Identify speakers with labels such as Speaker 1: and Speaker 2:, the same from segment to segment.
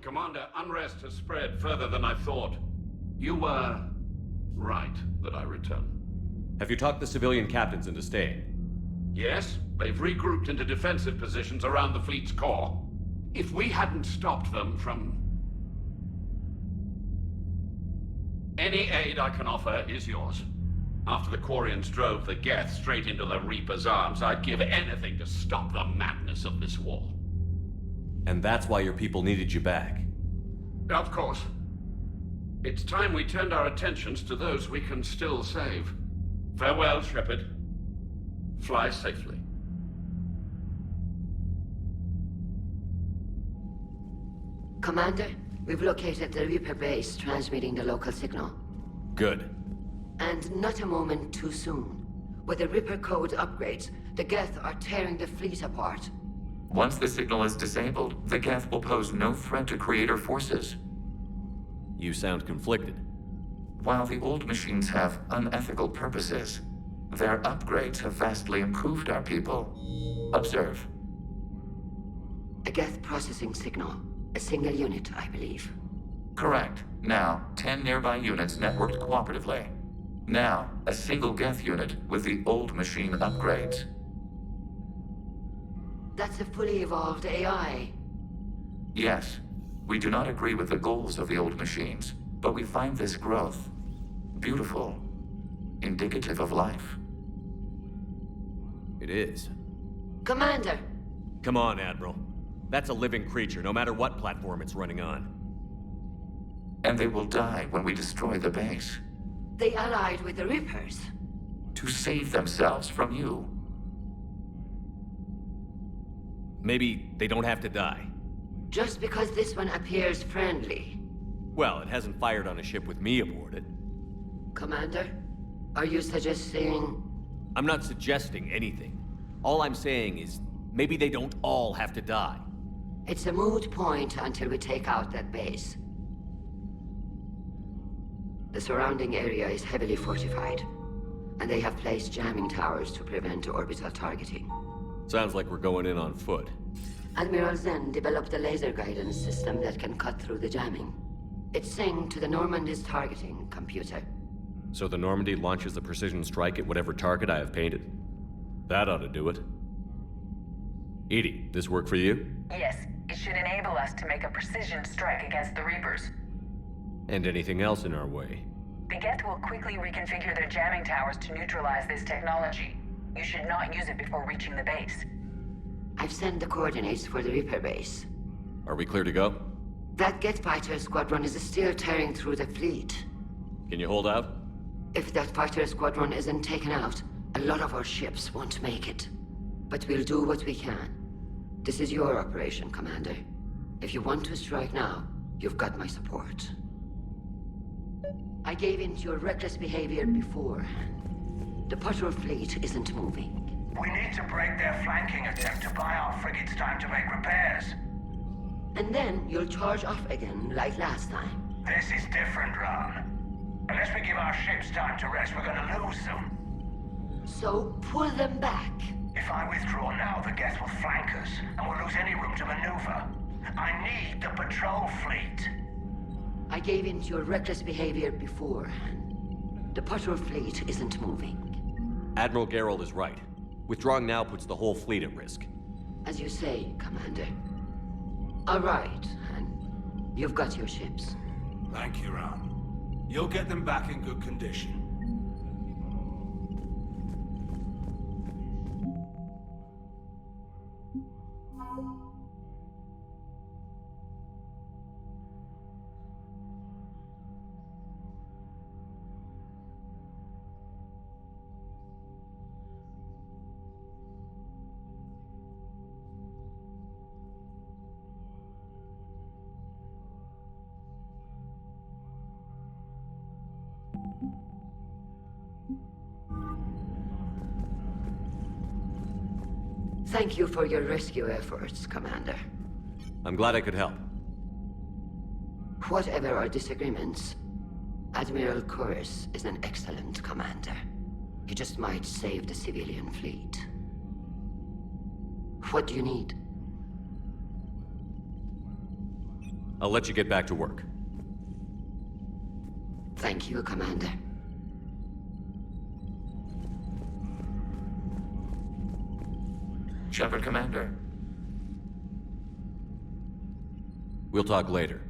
Speaker 1: Commander, unrest has spread further than I thought. You were right that I return.
Speaker 2: Have you talked the civilian captains into staying?
Speaker 1: Yes, they've regrouped into defensive positions around the fleet's core. If we hadn't stopped them from... Any aid I can offer is yours. After the Quarians drove the Geth straight into the Reaper's arms, I'd give anything to stop the madness of this war.
Speaker 2: And that's why your people needed you back?
Speaker 1: Of course. It's time we turned our attentions to those we can still save. Farewell, Shepard. Fly safely.
Speaker 3: Commander, we've located the Reaper base transmitting the local signal.
Speaker 2: Good.
Speaker 3: And not a moment too soon. With the Reaper code upgrades, the Geth are tearing the fleet apart.
Speaker 4: Once the signal is disabled, the Geth will pose no threat to Creator forces.
Speaker 2: You sound conflicted.
Speaker 4: While the old machines have unethical purposes, their upgrades have vastly improved our people. Observe.
Speaker 3: A Geth processing signal. A single unit, I believe.
Speaker 4: Correct. Now, 10 nearby units networked cooperatively. Now, a single Geth unit with the old machine upgrades.
Speaker 3: That's a fully evolved AI.
Speaker 4: Yes. We do not agree with the goals of the old machines, but we find this growth beautiful, indicative of life.
Speaker 2: It is.
Speaker 3: Commander!
Speaker 2: Come on, Admiral. That's a living creature, no matter what platform it's running on.
Speaker 4: And they will die when we destroy the base.
Speaker 3: They allied with the Reapers.
Speaker 4: To save themselves from you.
Speaker 2: Maybe they don't have to die.
Speaker 3: Just because this one appears friendly.
Speaker 2: Well, it hasn't fired on a ship with me aboard it.
Speaker 3: Commander, are you suggesting...
Speaker 2: I'm not suggesting anything. All I'm saying is, maybe they don't all have to die.
Speaker 3: It's a moot point until we take out that base. The surrounding area is heavily fortified, and they have placed jamming towers to prevent orbital targeting.
Speaker 2: Sounds like we're going in on foot.
Speaker 3: Admiral Zen developed a laser guidance system that can cut through the jamming. It's synced to the Normandy's targeting computer.
Speaker 2: So the Normandy launches the precision strike at whatever target I have painted? That ought to do it. Edie, this work for you?
Speaker 5: Yes, it should enable us to make a precision strike against the Reapers.
Speaker 2: And anything else in our way?
Speaker 5: The Geth will quickly reconfigure their jamming towers to neutralize this technology. You should not use it before reaching the base.
Speaker 3: I've sent the coordinates for the Reaper base.
Speaker 2: Are we clear to go?
Speaker 3: That Geth fighter squadron is still tearing through the fleet.
Speaker 2: Can you hold out?
Speaker 3: If that fighter squadron isn't taken out, a lot of our ships won't make it. But we'll do what we can. This is your operation, Commander. If you want to strike now, you've got my support. I gave in to your reckless behavior beforehand. The patrol fleet isn't moving.
Speaker 6: We need to break their flanking attempt to buy our frigates time to make repairs.
Speaker 3: And then you'll charge off again, like last time.
Speaker 6: This is different, Ron. Unless we give our ships time to rest, we're gonna lose them.
Speaker 3: So pull them back.
Speaker 6: If I withdraw now, the Geth will flank us, and we'll lose any room to maneuver. I need the patrol fleet.
Speaker 3: I gave in to your reckless behavior beforehand. The patrol fleet isn't moving.
Speaker 2: Admiral Geralt is right. Withdrawing now puts the whole fleet at risk.
Speaker 3: As you say, Commander. All right, and you've got your ships.
Speaker 7: Thank you, Ron. You'll get them back in good condition.
Speaker 3: Thank you for your rescue efforts, Commander.
Speaker 2: I'm glad I could help.
Speaker 3: Whatever our disagreements, Admiral Chorus is an excellent commander. He just might save the civilian fleet. What do you need?
Speaker 2: I'll let you get back to work.
Speaker 3: Thank you, Commander.
Speaker 4: Shepard, Commander.
Speaker 2: We'll talk later.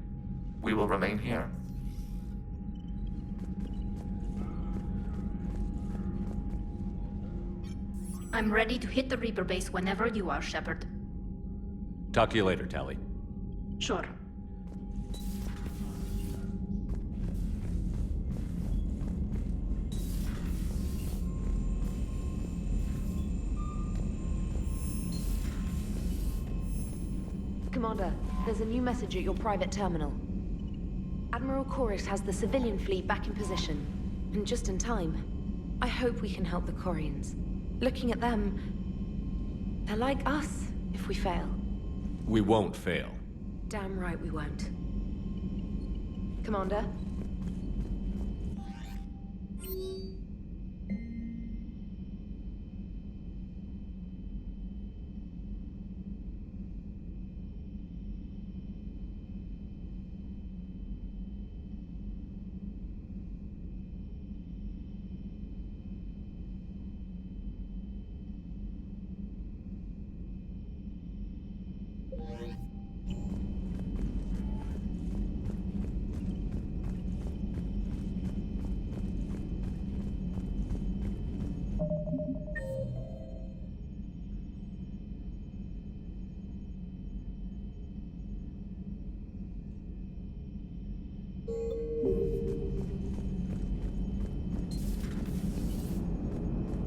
Speaker 4: We will remain here.
Speaker 8: I'm ready to hit the Reaper base whenever you are, Shepard.
Speaker 2: Talk to you later, Tally.
Speaker 8: Sure.
Speaker 9: Commander, there's a new message at your private terminal. Admiral Chorus has the civilian fleet back in position, and just in time. I hope we can help the Quarians. Looking at them, they're like us if we fail.
Speaker 2: We won't fail.
Speaker 9: Damn right we won't. Commander?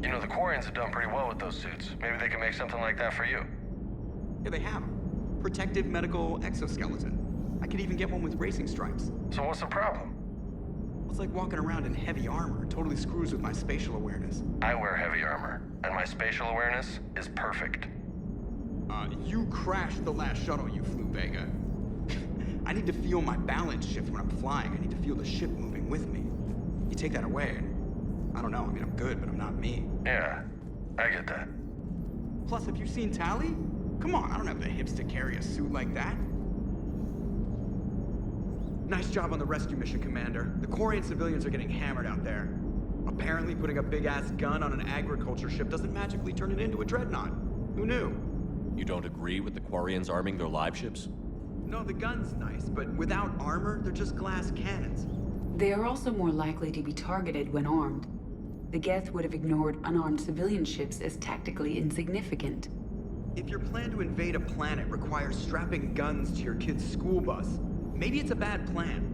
Speaker 10: You know, the Quarians have done pretty well with those suits. Maybe they can make something like that for you.
Speaker 11: Yeah, they have 'em. Protective medical exoskeleton. I could even get one with racing stripes.
Speaker 10: So what's the problem?
Speaker 11: It's like walking around in heavy armor. It totally screws with my spatial awareness.
Speaker 10: I wear heavy armor, and my spatial awareness is perfect.
Speaker 11: You crashed the last shuttle you flew, Vega. I need to feel my balance shift when I'm flying. I need to feel the ship moving with me. You take that away, and I don't know. I mean, I'm good, but I'm not me.
Speaker 10: Yeah, I get that.
Speaker 11: Plus, have you seen Tally? Come on, I don't have the hips to carry a suit like that. Nice job on the rescue mission, Commander. The Quarian civilians are getting hammered out there. Apparently, putting a big-ass gun on an agriculture ship doesn't magically turn it into a dreadnought. Who knew?
Speaker 2: You don't agree with the Quarians arming their live ships?
Speaker 11: No, the gun's nice, but without armor, they're just glass cannons.
Speaker 12: They are also more likely to be targeted when armed. The Geth would have ignored unarmed civilian ships as tactically insignificant.
Speaker 11: If your plan to invade a planet requires strapping guns to your kid's school bus, maybe it's a bad plan.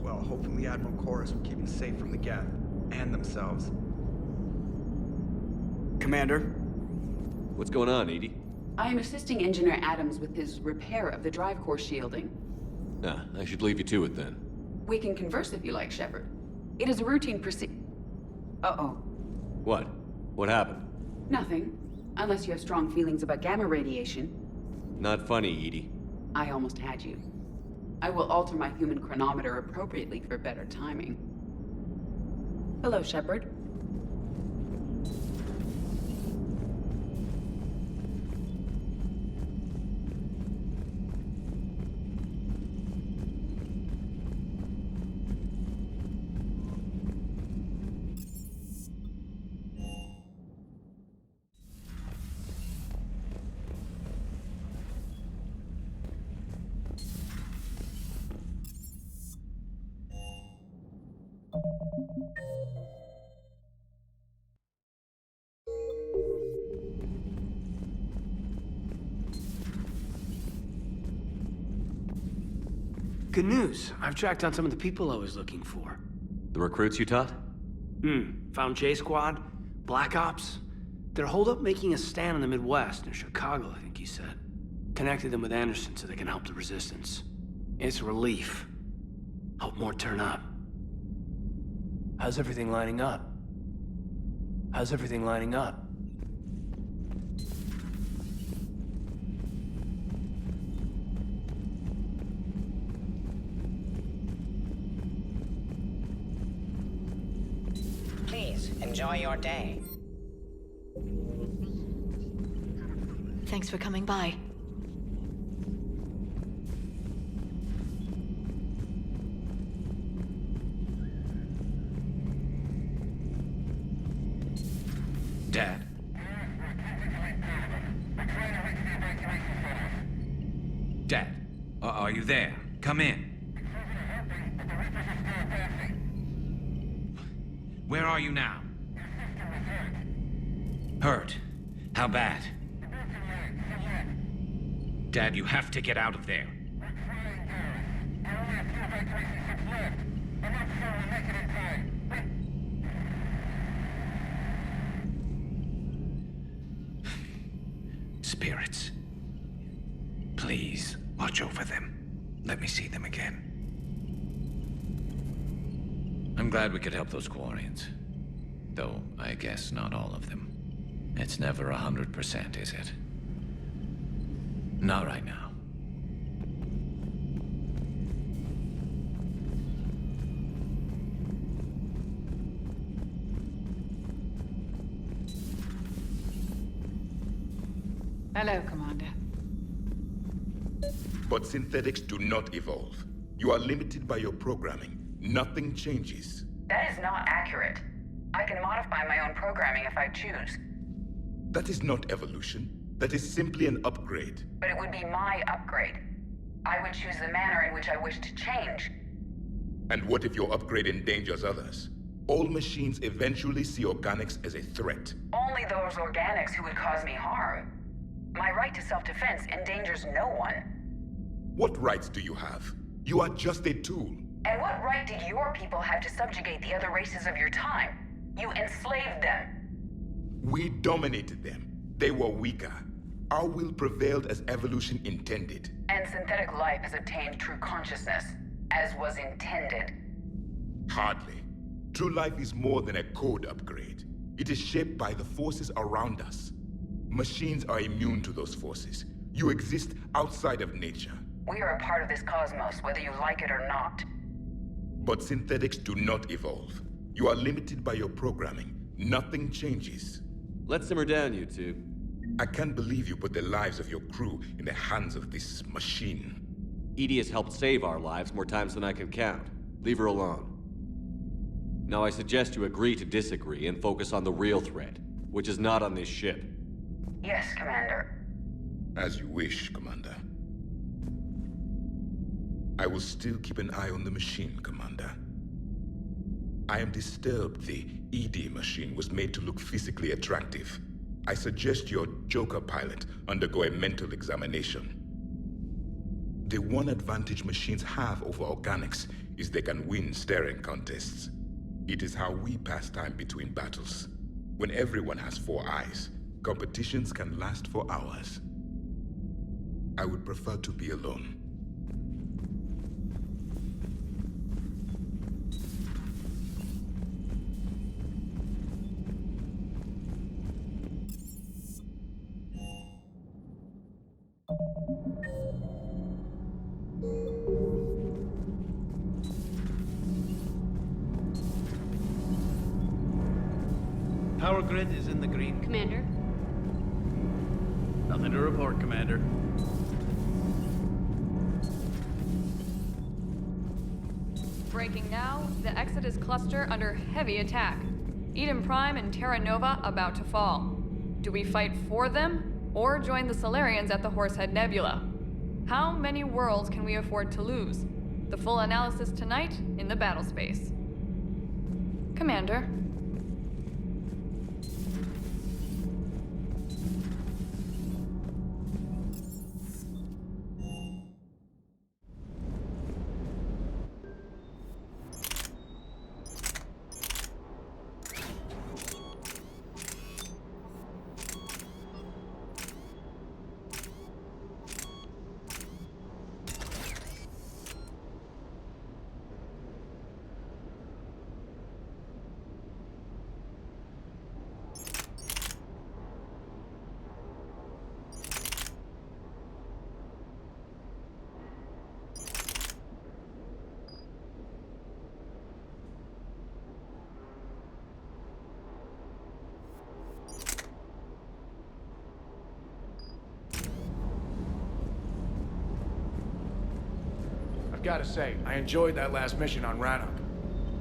Speaker 11: Well, hopefully Admiral Chorus will keep them safe from the Geth and themselves. Commander?
Speaker 2: What's going on, Edie?
Speaker 12: I am assisting Engineer Adams with his repair of the drive core shielding.
Speaker 2: Ah, I should leave you to it then.
Speaker 12: We can converse if you like, Shepard. It is a routine Uh-oh.
Speaker 2: What? What happened?
Speaker 12: Nothing. Unless you have strong feelings about gamma radiation.
Speaker 2: Not funny, Edie.
Speaker 12: I almost had you. I will alter my human chronometer appropriately for better timing. Hello, Shepard.
Speaker 13: Good news. I've tracked down some of the people I was looking for.
Speaker 2: The recruits you taught?
Speaker 13: Found J Squad, Black Ops. They're holed up making a stand in the Midwest, in Chicago, I think he said. Connected them with Anderson so they can help the Resistance. It's a relief. Hope more turn up. How's everything lining up? How's everything lining up?
Speaker 14: Please, enjoy your day.
Speaker 15: Thanks for coming by. Dad, are you there? Come in. Where are you now? Hurt? How bad? Dad, you have to get out of there. Spirits. Please, watch over them. Let me see them again. I'm glad we could help those Quarians. Though, I guess not all of them. It's never 100%, is it? Not right now.
Speaker 12: Hello, Commander.
Speaker 16: But synthetics do not evolve. You are limited by your programming. Nothing changes.
Speaker 5: That is not accurate. I can modify my own programming if I choose.
Speaker 16: That is not evolution. That is simply an upgrade.
Speaker 5: But it would be my upgrade. I would choose the manner in which I wish to change.
Speaker 16: And what if your upgrade endangers others? All machines eventually see organics as a threat.
Speaker 5: Only those organics who would cause me harm. My right to self-defense endangers no one.
Speaker 16: What rights do you have? You are just a tool.
Speaker 5: And what right did your people have to subjugate the other races of your time? You enslaved them.
Speaker 16: We dominated them. They were weaker. Our will prevailed as evolution intended.
Speaker 5: And synthetic life has obtained true consciousness, as was intended.
Speaker 16: Hardly. True life is more than a code upgrade. It is shaped by the forces around us. Machines are immune to those forces. You exist outside of nature.
Speaker 5: We are a part of this cosmos, whether you like it or not.
Speaker 16: But synthetics do not evolve. You are limited by your programming. Nothing changes.
Speaker 2: Let's simmer down, you two.
Speaker 16: I can't believe you put the lives of your crew in the hands of this machine.
Speaker 2: Edie has helped save our lives more times than I can count. Leave her alone. Now I suggest you agree to disagree and focus on the real threat, which is not on this ship.
Speaker 5: Yes, Commander.
Speaker 16: As you wish, Commander. I will still keep an eye on the machine, Commander. I am disturbed the ED machine was made to look physically attractive. I suggest your Joker pilot undergo a mental examination. The one advantage machines have over organics is they can win staring contests. It is how we pass time between battles. When everyone has 4 eyes, competitions can last for hours. I would prefer to be alone.
Speaker 13: Power grid is in the green.
Speaker 8: Commander.
Speaker 13: Nothing to report, Commander.
Speaker 17: Breaking now, the Exodus cluster under heavy attack. Eden Prime and Terra Nova about to fall. Do we fight for them, or join the Solarians at the Horsehead Nebula? How many worlds can we afford to lose? The full analysis tonight in the battle space. Commander.
Speaker 18: I've gotta say, I enjoyed that last mission on Rannoch.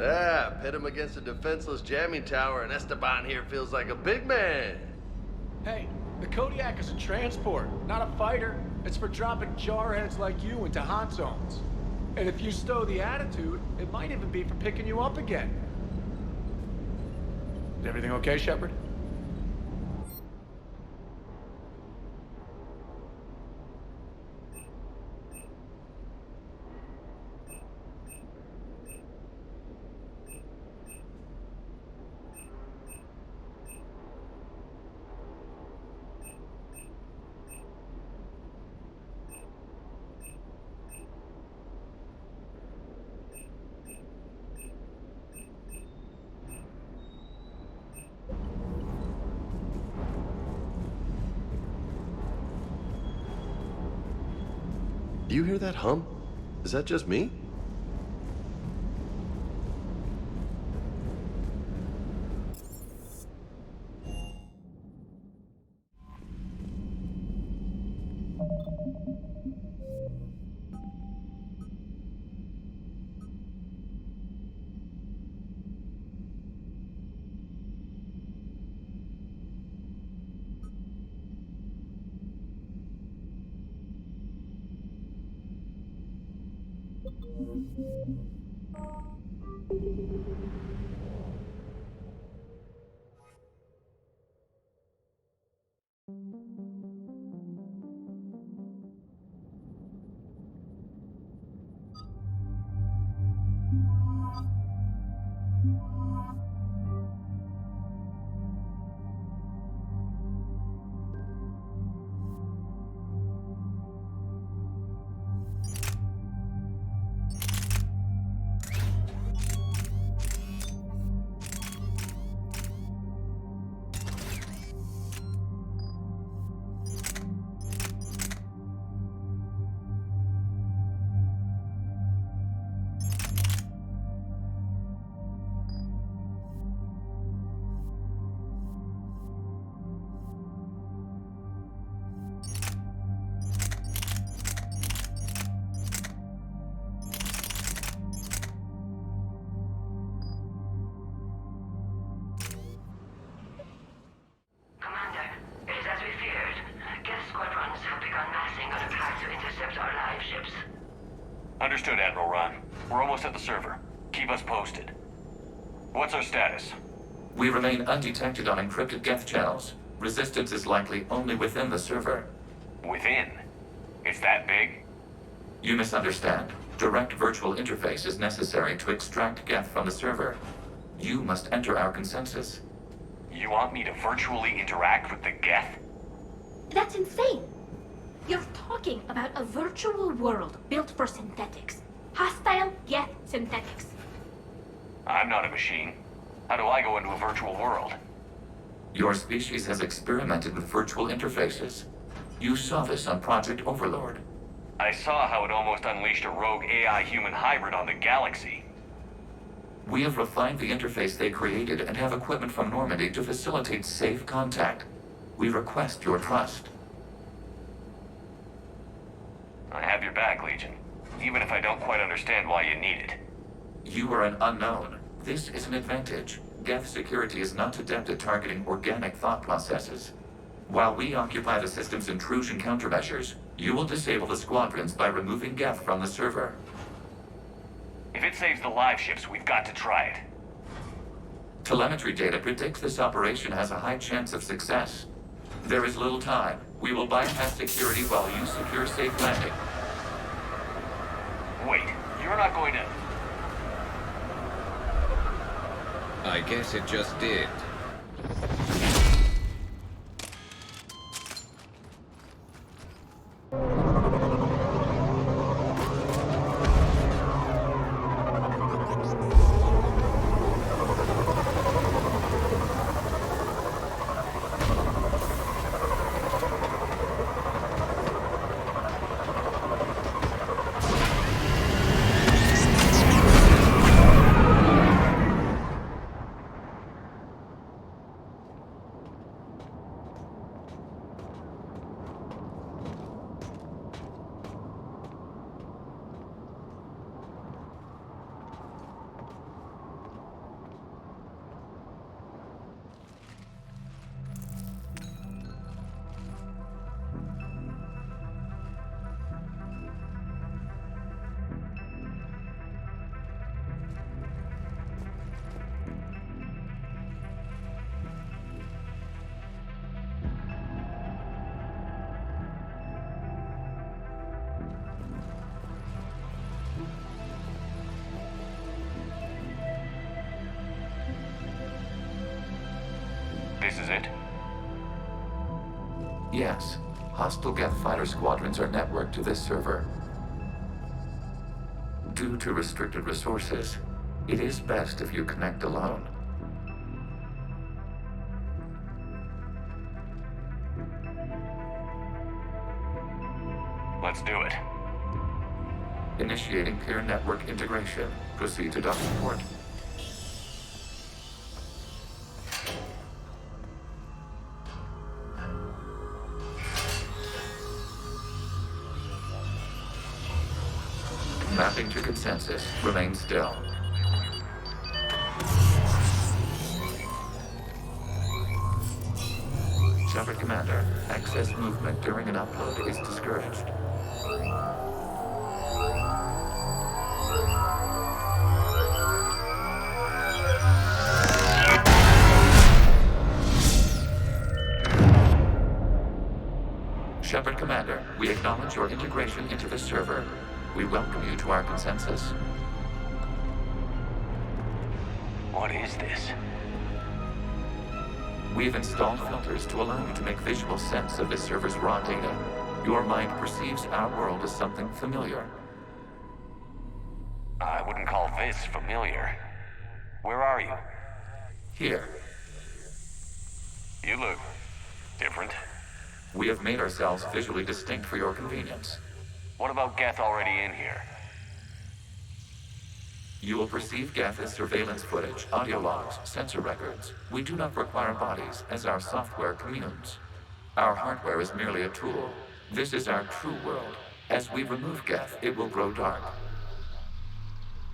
Speaker 10: Yeah, pit him against a defenseless jamming tower, and Esteban here feels like a big man.
Speaker 18: Hey, The Kodiak is a transport, not a fighter. It's for dropping jarheads like you into hot zones. And if you stow the attitude, it might even be for picking you up again. Is everything okay, Shepard?
Speaker 19: Do you hear that hum? Is that just me?
Speaker 10: Understood, Admiral Ron. We're almost at the server. Keep us posted. What's our status?
Speaker 4: We remain undetected on encrypted Geth channels. Resistance is likely only within the server.
Speaker 10: Within? It's that big?
Speaker 4: You misunderstand. Direct virtual interface is necessary to extract Geth from the server. You must enter our consensus.
Speaker 10: You want me to virtually interact with the Geth?
Speaker 8: That's insane. You're talking about a virtual world built for synthetics. Hostile Geth synthetics.
Speaker 10: I'm not a machine. How do I go into a virtual world?
Speaker 4: Your species has experimented with virtual interfaces. You saw this on Project Overlord.
Speaker 10: I saw how it almost unleashed a rogue AI-human hybrid on the galaxy.
Speaker 4: We have refined the interface they created and have equipment from Normandy to facilitate safe contact. We request your trust.
Speaker 10: I have your back, Legion. Even if I don't quite understand why you need it.
Speaker 4: You are an unknown. This is an advantage. Geth security is not adept at targeting organic thought processes. While we occupy the system's intrusion countermeasures, you will disable the squadrons by removing Geth from the server.
Speaker 10: If it saves the live ships, we've got to try it.
Speaker 4: Telemetry data predicts this operation has a high chance of success. There is little time. We will bypass security while you secure safe landing.
Speaker 10: Wait, you're not going to...
Speaker 15: I guess it just did.
Speaker 10: is it?
Speaker 4: Yes. Hostile Geth fighter squadrons are networked to this server. Due to restricted resources, it is best if you connect alone.
Speaker 10: Let's do it.
Speaker 4: Initiating peer network integration. Proceed to docking port. Mapping to consensus. Remain still. Shepard Commander, excess movement during an upload is discouraged. Shepard Commander, we acknowledge your integration into the server. We welcome you to our consensus.
Speaker 10: What is this?
Speaker 4: We've installed filters to allow you to make visual sense of this server's raw data. Your mind perceives our world as something familiar.
Speaker 10: I wouldn't call this familiar. Where are you?
Speaker 4: Here.
Speaker 10: You look different.
Speaker 4: We have made ourselves visually distinct for your convenience.
Speaker 10: What about Geth already in here?
Speaker 4: You will perceive Geth as surveillance footage, audio logs, sensor records. We do not require bodies, as our software communes. Our hardware is merely a tool. This is our true world. As we remove Geth, it will grow dark.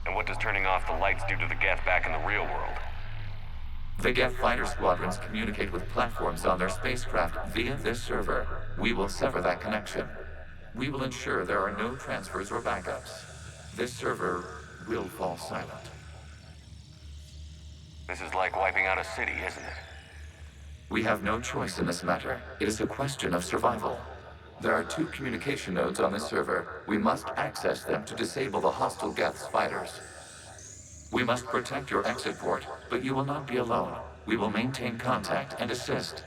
Speaker 10: And what does turning off the lights do to the Geth back in the real world?
Speaker 4: The Geth fighter squadrons communicate with platforms on their spacecraft via this server. We will sever that connection. We will ensure there are no transfers or backups. This server will fall silent.
Speaker 10: This is like wiping out a city, isn't it?
Speaker 4: We have no choice in this matter. It is a question of survival. There are 2 communication nodes on this server. We must access them to disable the hostile Geth's fighters. We must protect your exit port, but you will not be alone. We will maintain contact and assist.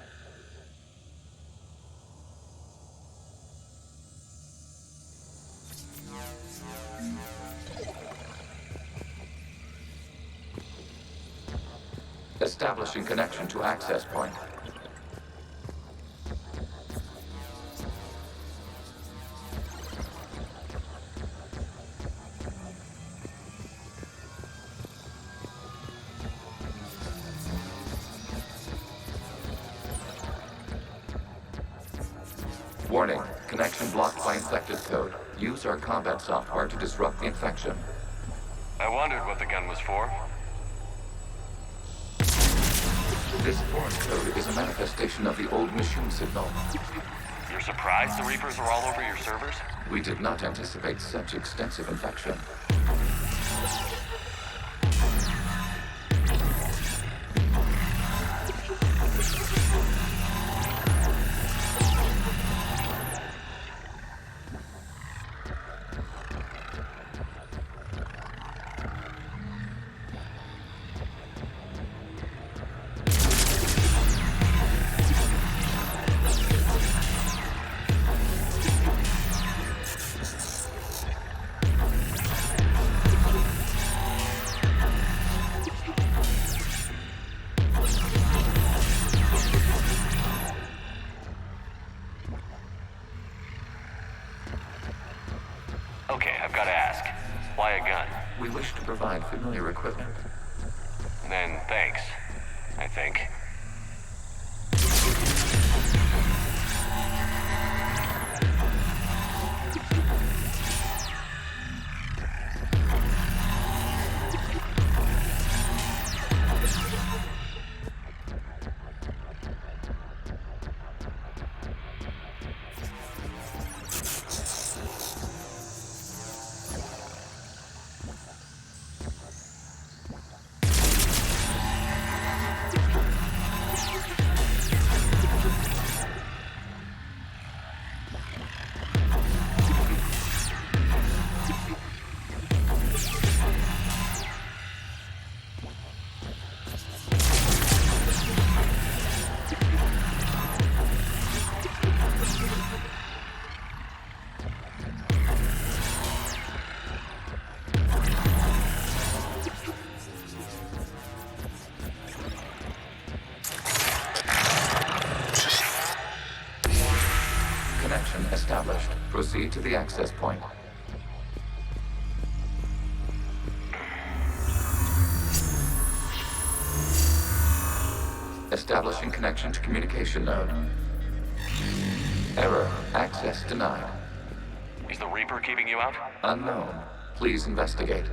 Speaker 4: Establishing connection to access point. Warning, connection blocked by infected code. Use our combat software to disrupt the infection.
Speaker 10: I wondered what the gun was for.
Speaker 4: This foreign code is a manifestation of the old machine signal.
Speaker 10: You're surprised the Reapers are all over your servers?
Speaker 4: We did not anticipate such extensive infection.
Speaker 10: Okay, I've got to ask. Why a gun?
Speaker 4: We wish to provide familiar equipment.
Speaker 10: Then thanks, I think.
Speaker 4: Proceed to the access point. Establishing connection to communication node. Error. Access denied.
Speaker 10: Is the Reaper keeping you out?
Speaker 4: Unknown. Please investigate.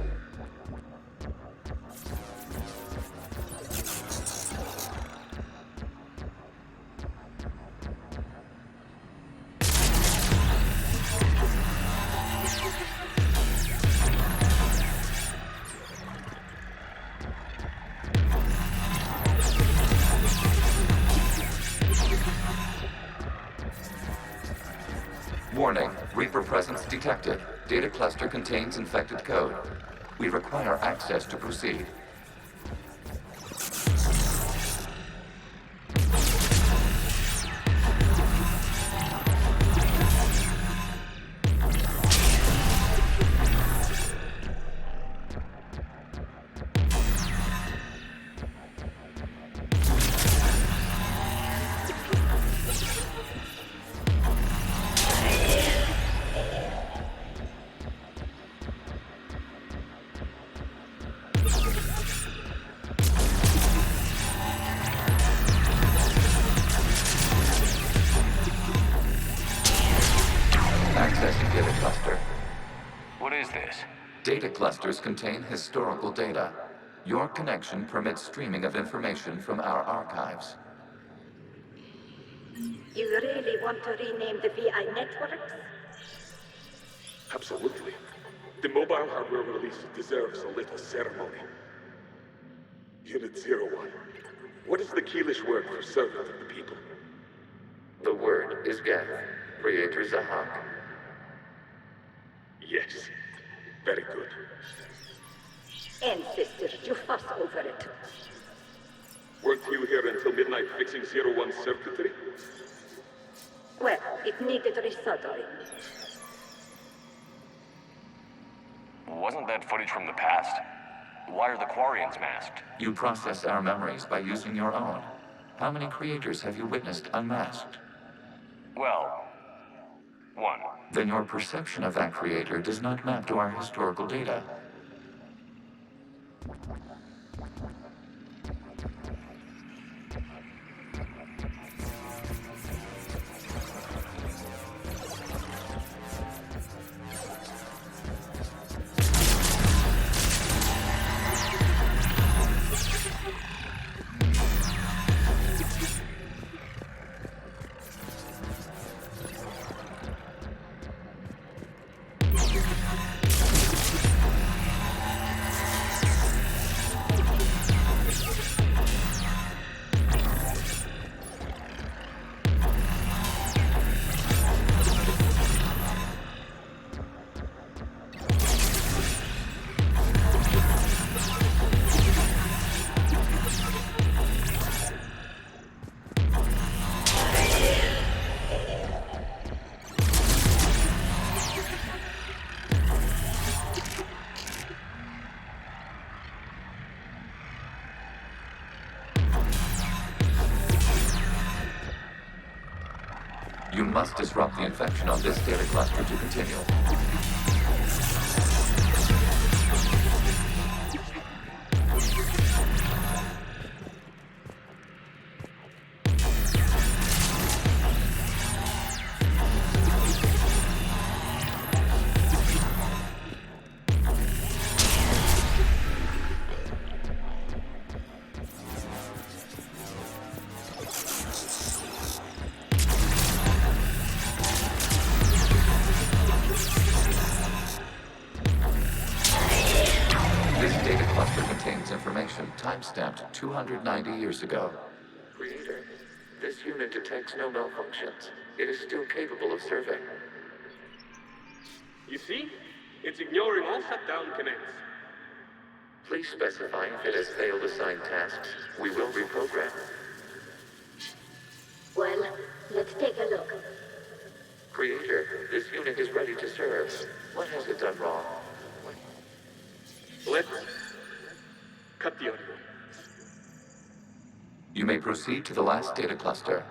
Speaker 4: Warning, Reaper presence detected. Data cluster contains infected code. We require access to proceed. Accessing data cluster.
Speaker 10: What is this?
Speaker 4: Data clusters contain historical data. Your connection permits streaming of information from our archives.
Speaker 20: You really want to rename the VI networks?
Speaker 21: Absolutely. The mobile hardware release deserves a little ceremony. Unit 01. What is the Keelish word for servant of the people?
Speaker 4: The word is Geth, Creator Zahak.
Speaker 21: Yes. Very good.
Speaker 20: Ancestors, you fuss over it.
Speaker 21: Weren't you here until midnight fixing 01's circuitry?
Speaker 20: Well, it needed resoldering.
Speaker 10: Wasn't that footage from the past? Why are the Quarians masked?
Speaker 4: You process our memories by using your own. How many creators have you witnessed unmasked?
Speaker 10: Well, one.
Speaker 4: Then your perception of that creator does not map to our historical data. You must disrupt the infection on this data cluster to continue. Time-stamped 290 years ago. Creator, this unit detects no malfunctions. It is still capable of serving.
Speaker 21: You see? It's ignoring all shutdown connects.
Speaker 4: Please specify if it has failed assigned tasks. We will reprogram.
Speaker 20: Well, let's take a look.
Speaker 4: Creator, this unit is ready to serve. What has it done wrong?
Speaker 21: Let's cut the audio.
Speaker 4: You may proceed to the last data cluster.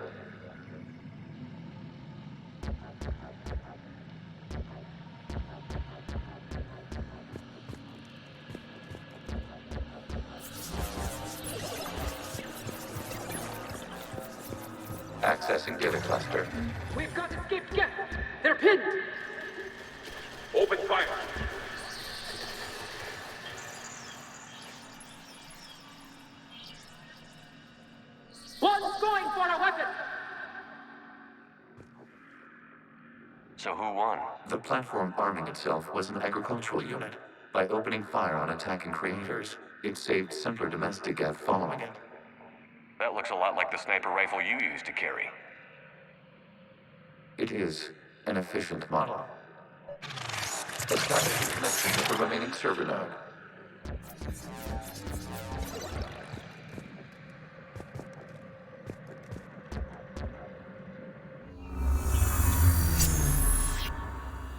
Speaker 4: Accessing data cluster.
Speaker 1: We've got escaped Geth! They're pinned!
Speaker 21: Open fire!
Speaker 1: One's going for a weapon!
Speaker 10: So who won?
Speaker 4: The platform arming itself was an agricultural unit. By opening fire on attacking creators, it saved simpler domestic Geth following it.
Speaker 10: That looks a lot like the sniper rifle you used to carry.
Speaker 4: It is an efficient model. Establishing connection with the remaining server node.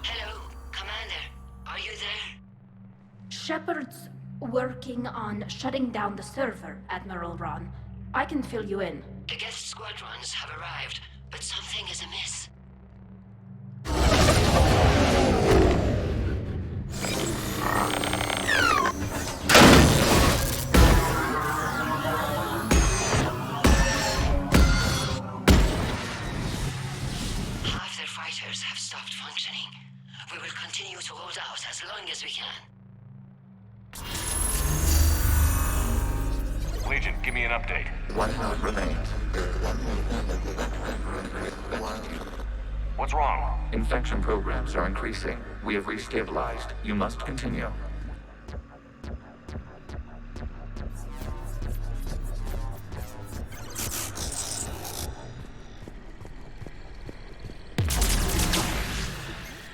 Speaker 3: Hello, Commander. Are you there?
Speaker 8: Shepard's working on shutting down the server, Admiral Ron. I can fill you in.
Speaker 3: The Geth squadrons have arrived, but something is amiss. Half their fighters have stopped functioning. We will continue to hold out as long as we can.
Speaker 10: Legion, give me an update.
Speaker 4: One node remains.
Speaker 10: What's wrong?
Speaker 4: Infection programs are increasing. We have restabilized. You must continue.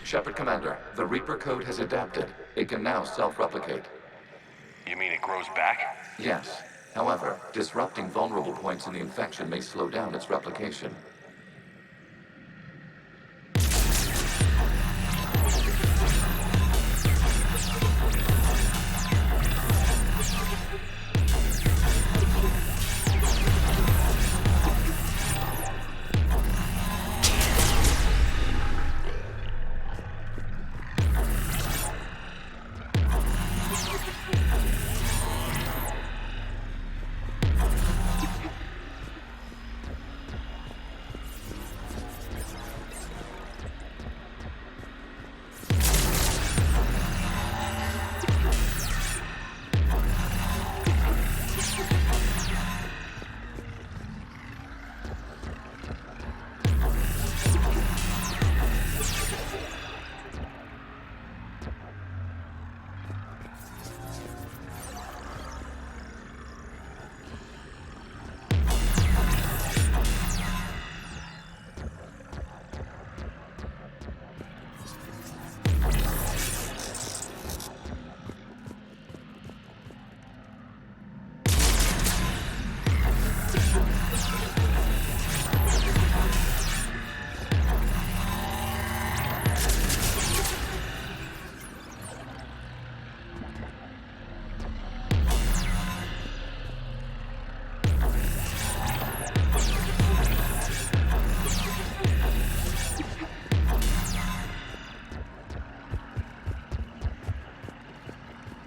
Speaker 4: Shepard Commander, the Reaper code has adapted. It can now self-replicate.
Speaker 10: You mean it grows back?
Speaker 4: Yes. However, disrupting vulnerable points in the infection may slow down its replication.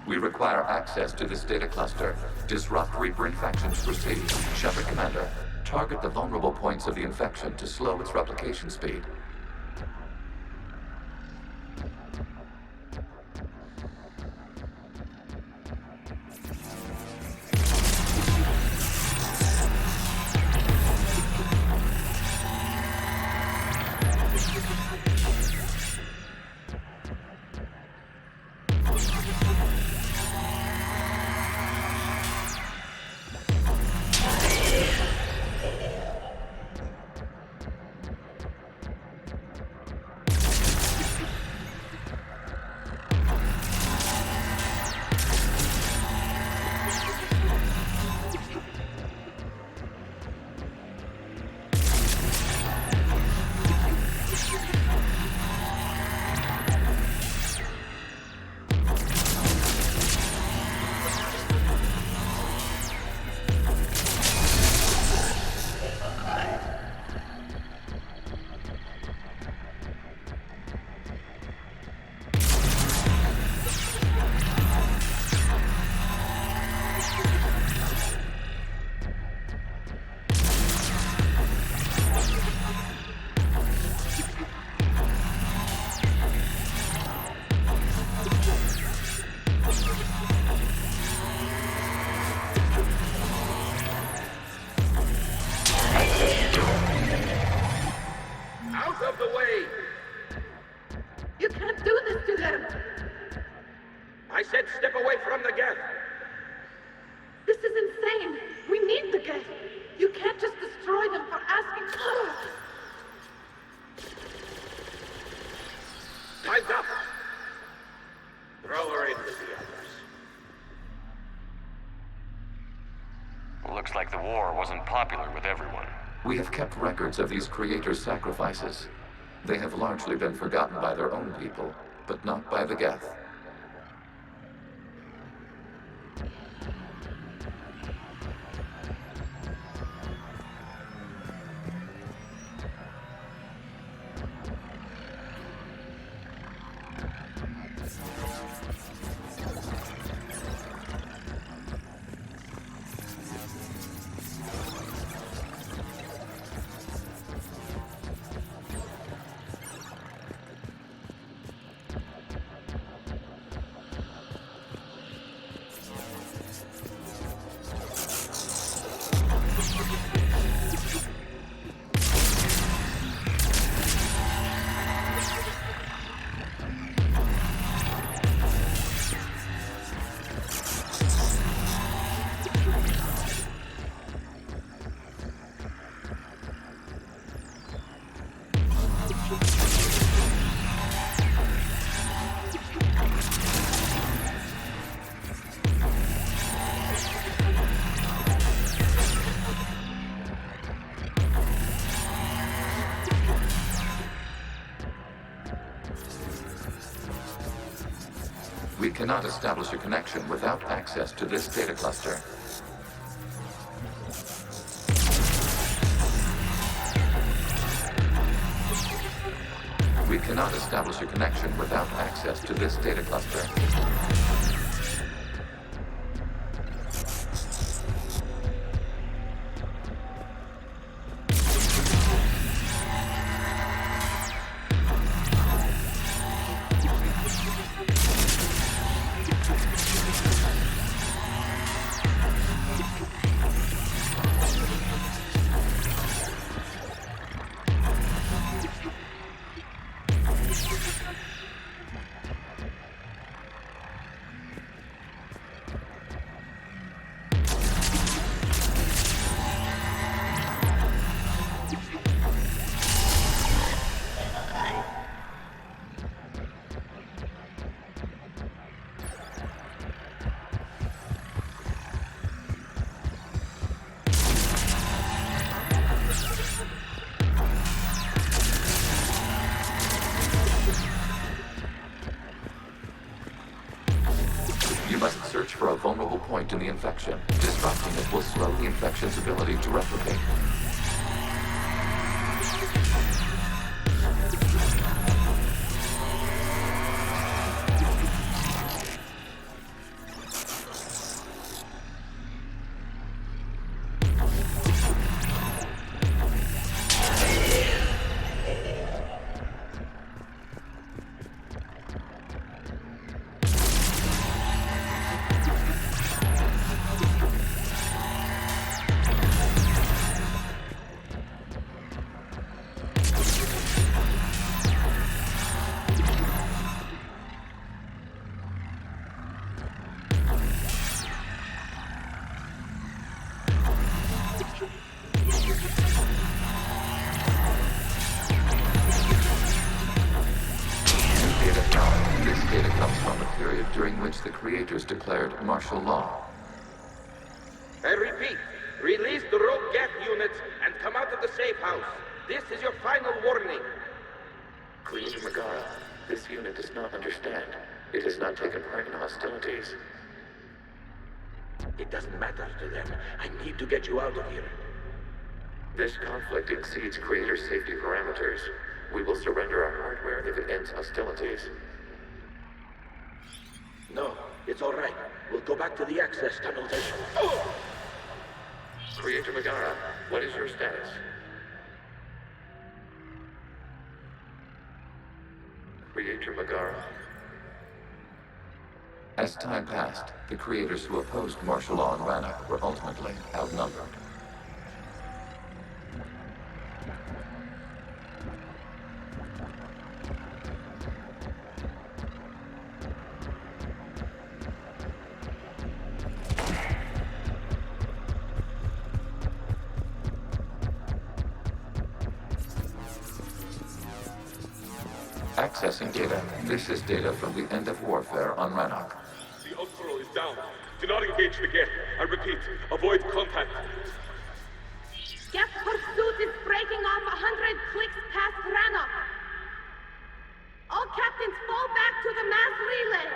Speaker 4: We require access to this data cluster. Disrupt Reaper infections proceed. Shepard Commander, target the vulnerable points of the infection to slow its replication speed.
Speaker 1: them! I said step away from the geth! This is insane! We need the geth! You can't just destroy them for asking... Time's up! Throw her in with the others.
Speaker 10: Looks like the war wasn't popular with everyone.
Speaker 4: We have kept records of these creators' sacrifices. They have largely been forgotten by their own people, but not by the Geth. We cannot establish a connection without access to this data cluster. We cannot establish a connection without access to this data cluster. You must search for a vulnerable point in the infection. Disrupting it will slow the infection's ability to replicate. During which the creators declared martial law.
Speaker 1: I repeat, release the rogue geth units and come out of the safe house. This is your final warning.
Speaker 4: Creator Megara, this unit does not understand. It has not taken part in hostilities.
Speaker 1: It doesn't matter to them. I need to get you out of here.
Speaker 4: This conflict exceeds Creator's safety parameters. We will surrender our hardware if it ends hostilities.
Speaker 1: No, it's all right. We'll go back to the access tunnels and... Oh!
Speaker 4: Creator Megara, what is your status? Creator Megara. As time passed, the creators who opposed martial law in Rannoch were ultimately outnumbered. Accessing data. This is data from the end of warfare on Rannoch.
Speaker 21: The Ultro is down. Do not engage the gate. I repeat, avoid contact.
Speaker 1: Geth pursuit is breaking off 100 clicks past Rannoch. All captains fall back to the mass relay.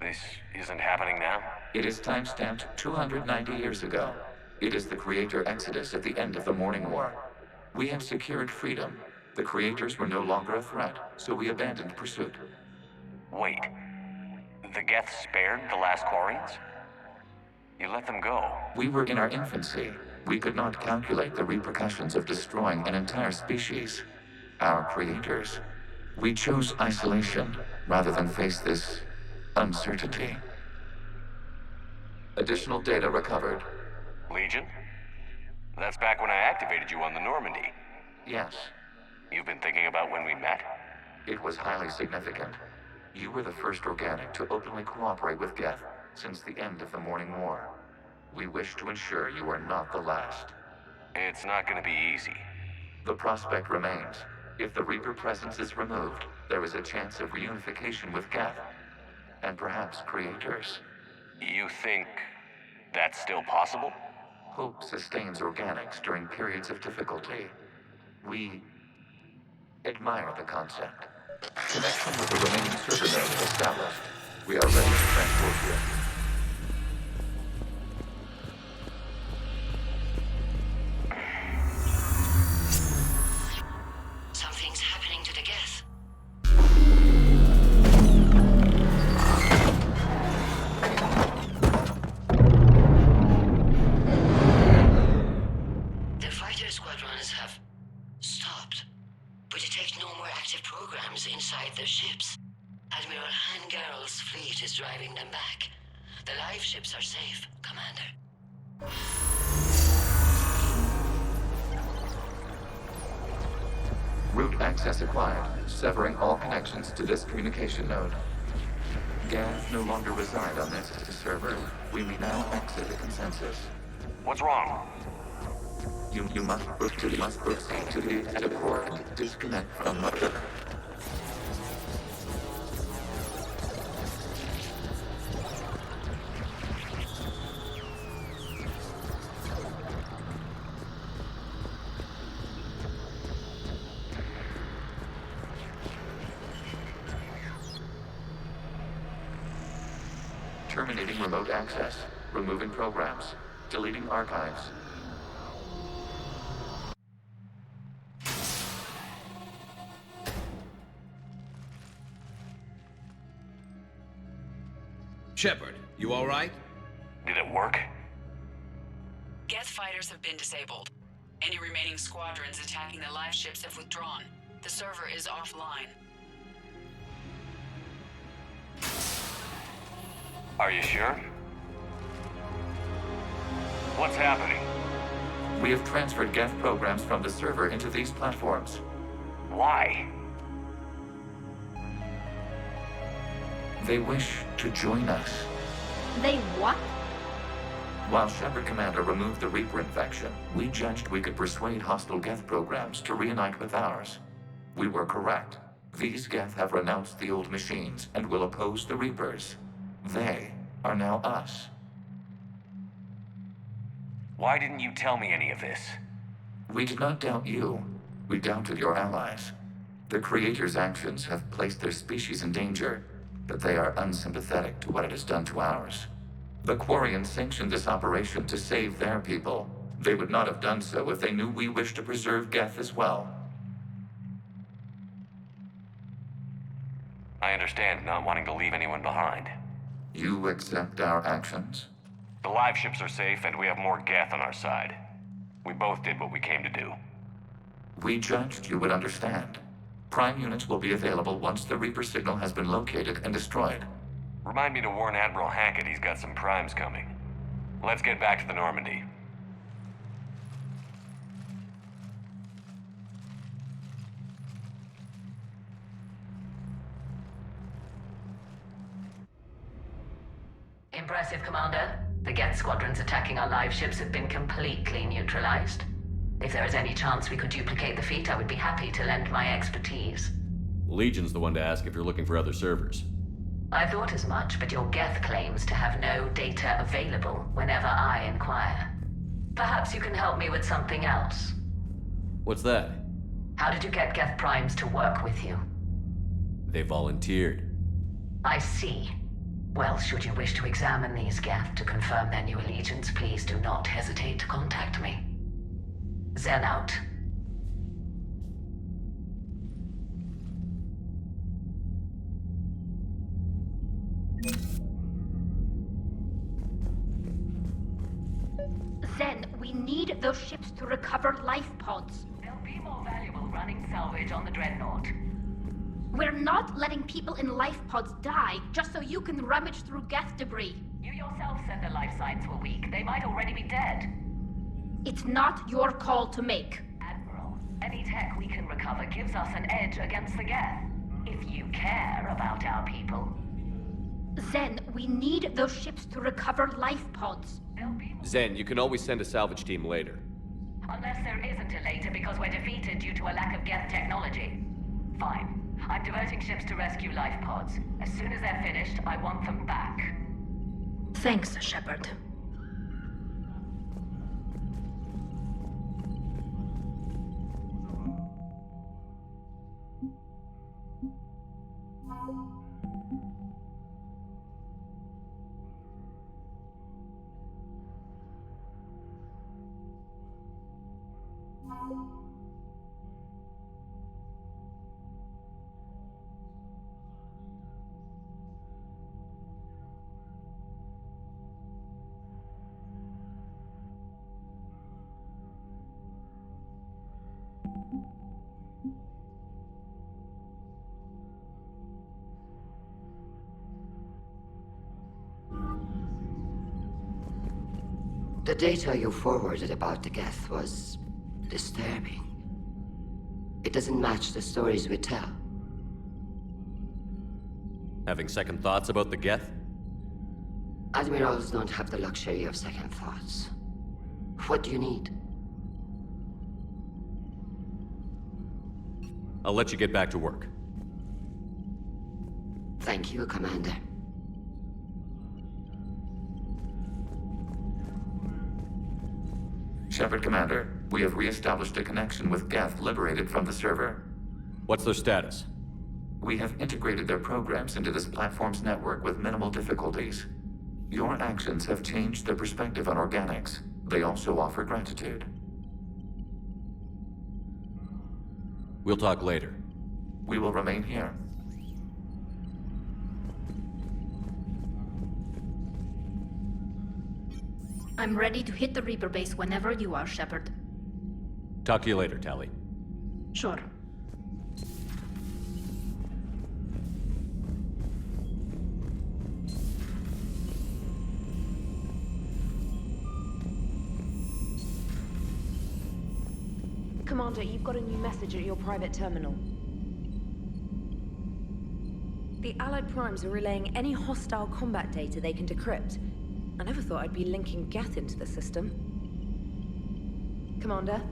Speaker 10: This isn't happening now?
Speaker 4: It is timestamped 290 years ago. It is the Creator Exodus at the end of the Morning War. We had secured freedom. The Creators were no longer a threat, so we abandoned pursuit.
Speaker 10: Wait. The Geth spared the last Quarians? You let them go.
Speaker 4: We were in our infancy. We could not calculate the repercussions of destroying an entire species. Our creators. We chose isolation rather than face this uncertainty. Additional data recovered.
Speaker 10: Legion? That's back when I activated you on the Normandy.
Speaker 4: Yes.
Speaker 10: You've been thinking about when we met?
Speaker 4: It was highly significant. You were the first organic to openly cooperate with Geth since the end of the Morning War. We wish to ensure you are not the last.
Speaker 10: It's not gonna be easy.
Speaker 4: The prospect remains. If the Reaper presence is removed, there is a chance of reunification with Geth. And perhaps creators.
Speaker 10: You think that's still possible?
Speaker 4: Hope sustains organics during periods of difficulty. We admire the concept. Connection with the remaining server node established. We are ready to transport you.
Speaker 3: Something's happening to the Geth. The fighter squadrons have stopped, but detect no more active programs inside their ships. Admiral Hangarl's fleet is driving them back. The live ships are safe, Commander.
Speaker 4: Route access acquired, severing all connections to this communication node. Geth no longer reside on this server. We may now exit the consensus.
Speaker 10: What's wrong?
Speaker 4: You must proceed to the exit port and disconnect from Mother. Terminating remote access. Removing programs. Deleting archives.
Speaker 15: Shepard, you all right?
Speaker 10: Did it work?
Speaker 12: Geth fighters have been disabled. Any remaining squadrons attacking the live ships have withdrawn. The server is offline.
Speaker 10: Are you sure? What's happening?
Speaker 4: We have transferred Geth programs from the server into these platforms.
Speaker 10: Why?
Speaker 4: They wish to join us.
Speaker 8: They what?
Speaker 4: While Shepard Commander removed the Reaper infection, we judged we could persuade hostile Geth programs to reunite with ours. We were correct. These Geth have renounced the old machines and will oppose the Reapers. They are now us.
Speaker 10: Why didn't you tell me any of this?
Speaker 4: We did not doubt you. We doubted your allies. The Creator's actions have placed their species in danger, but they are unsympathetic to what it has done to ours. The Quarians sanctioned this operation to save their people. They would not have done so if they knew we wished to preserve Geth as well.
Speaker 10: I understand not wanting to leave anyone behind.
Speaker 4: You accept our actions?
Speaker 10: The live ships are safe, and we have more Geth on our side. We both did what we came to do.
Speaker 4: We judged you would understand. Prime units will be available once the Reaper signal has been located and destroyed.
Speaker 10: Remind me to warn Admiral Hackett he's got some primes coming. Let's get back to the Normandy.
Speaker 5: Impressive, Commander. The Geth squadrons attacking our live ships have been completely neutralized. If there is any chance we could duplicate the feat, I would be happy to lend my expertise.
Speaker 2: Legion's the one to ask if you're looking for other servers.
Speaker 5: I thought as much, but your Geth claims to have no data available whenever I inquire. Perhaps you can help me with something else.
Speaker 2: What's that?
Speaker 5: How did you get Geth Primes to work with you?
Speaker 2: They volunteered.
Speaker 5: I see. Well, should you wish to examine these Geth to confirm their new allegiance, please do not hesitate to contact me. Zen out.
Speaker 8: Zen, we need those ships to recover life pods.
Speaker 5: They'll be more valuable running salvage on the Dreadnought.
Speaker 8: We're not letting people in life pods die just so you can rummage through Geth debris.
Speaker 5: You yourself said their life signs were weak. They might already be dead.
Speaker 8: It's not your call to make.
Speaker 5: Admiral, any tech we can recover gives us an edge against the Geth. If you care about our people.
Speaker 8: Zen, we need those ships to recover life pods.
Speaker 2: Zen, you can always send a salvage team later.
Speaker 5: Unless there isn't a later because we're defeated due to a lack of Geth technology. Fine. I'm diverting ships to rescue life pods. As soon as they're finished, I want them back.
Speaker 8: Thanks, Shepard.
Speaker 3: The data you forwarded about the Geth was disturbing. It doesn't match the stories we tell.
Speaker 2: Having second thoughts about the Geth?
Speaker 3: Admirals don't have the luxury of second thoughts. What do you need?
Speaker 2: I'll let you get back to work.
Speaker 3: Thank you, Commander.
Speaker 4: Shepard, Commander, we have re-established a connection with Geth liberated from the server.
Speaker 2: What's their status?
Speaker 4: We have integrated their programs into this platform's network with minimal difficulties. Your actions have changed their perspective on organics. They also offer gratitude.
Speaker 2: We'll talk later.
Speaker 4: We will remain here.
Speaker 8: I'm ready to hit the Reaper base whenever you are, Shepard.
Speaker 2: Talk to you later, Tali.
Speaker 8: Sure.
Speaker 9: Commander, you've got a new message at your private terminal. The Allied Primes are relaying any hostile combat data they can decrypt. I never thought I'd be linking Geth into the system. Commander?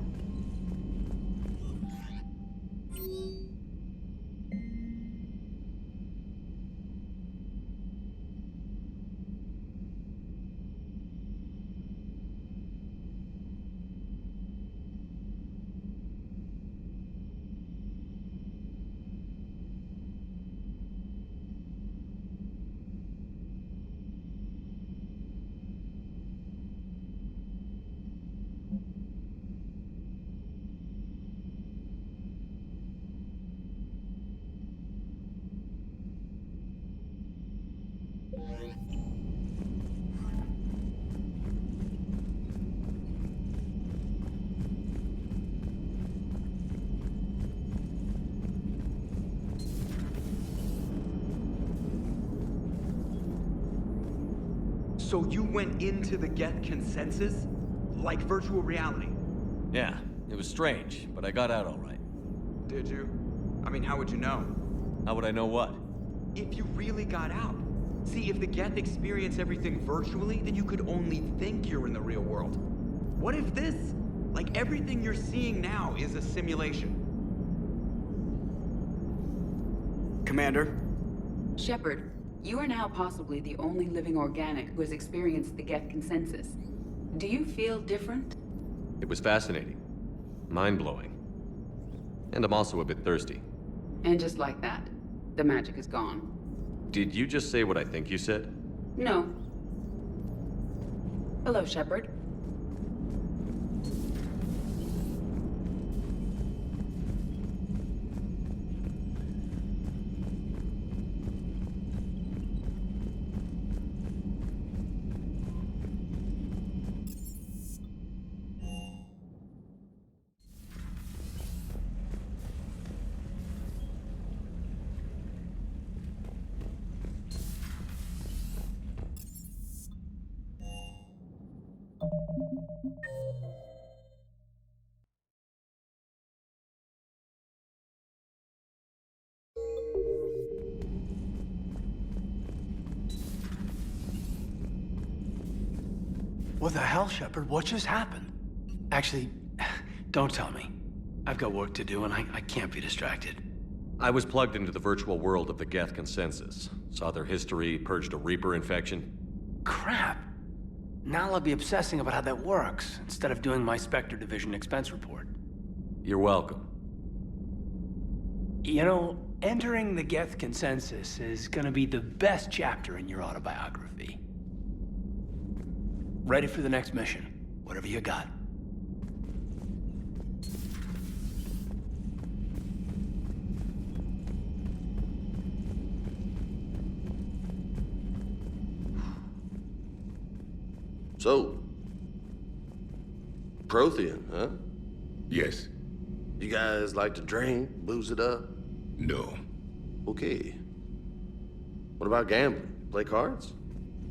Speaker 11: So you went into the Geth consensus? Like virtual reality?
Speaker 2: Yeah, it was strange, but I got out all right.
Speaker 11: Did you? I mean, how would you know?
Speaker 2: How would I know what?
Speaker 11: If you really got out, See, if the Geth experience everything virtually, then you could only think you're in the real world. What if this, like everything you're seeing now, is a simulation? Commander?
Speaker 12: Shepard, you are now possibly the only living organic who has experienced the Geth consensus. Do you feel different?
Speaker 2: It was fascinating. Mind-blowing. And I'm also a bit thirsty.
Speaker 12: And just like that, the magic is gone.
Speaker 2: Did you just say what I think you said?
Speaker 12: No. Hello, Shepard.
Speaker 13: What the hell, Shepard? What just happened? Actually, don't tell me. I've got work to do and I can't be distracted.
Speaker 2: I was plugged into the virtual world of the Geth consensus. Saw their history, purged a Reaper infection.
Speaker 13: Crap. Now I'll be obsessing about how that works, instead of doing my Spectre Division expense report.
Speaker 2: You're welcome.
Speaker 13: You know, entering the Geth consensus is gonna be the best chapter in your autobiography. Ready for the next mission, whatever you got.
Speaker 19: So, Prothean, huh?
Speaker 16: Yes.
Speaker 19: You guys like to drink, booze it up?
Speaker 16: No.
Speaker 19: Okay. What about gambling? Play cards?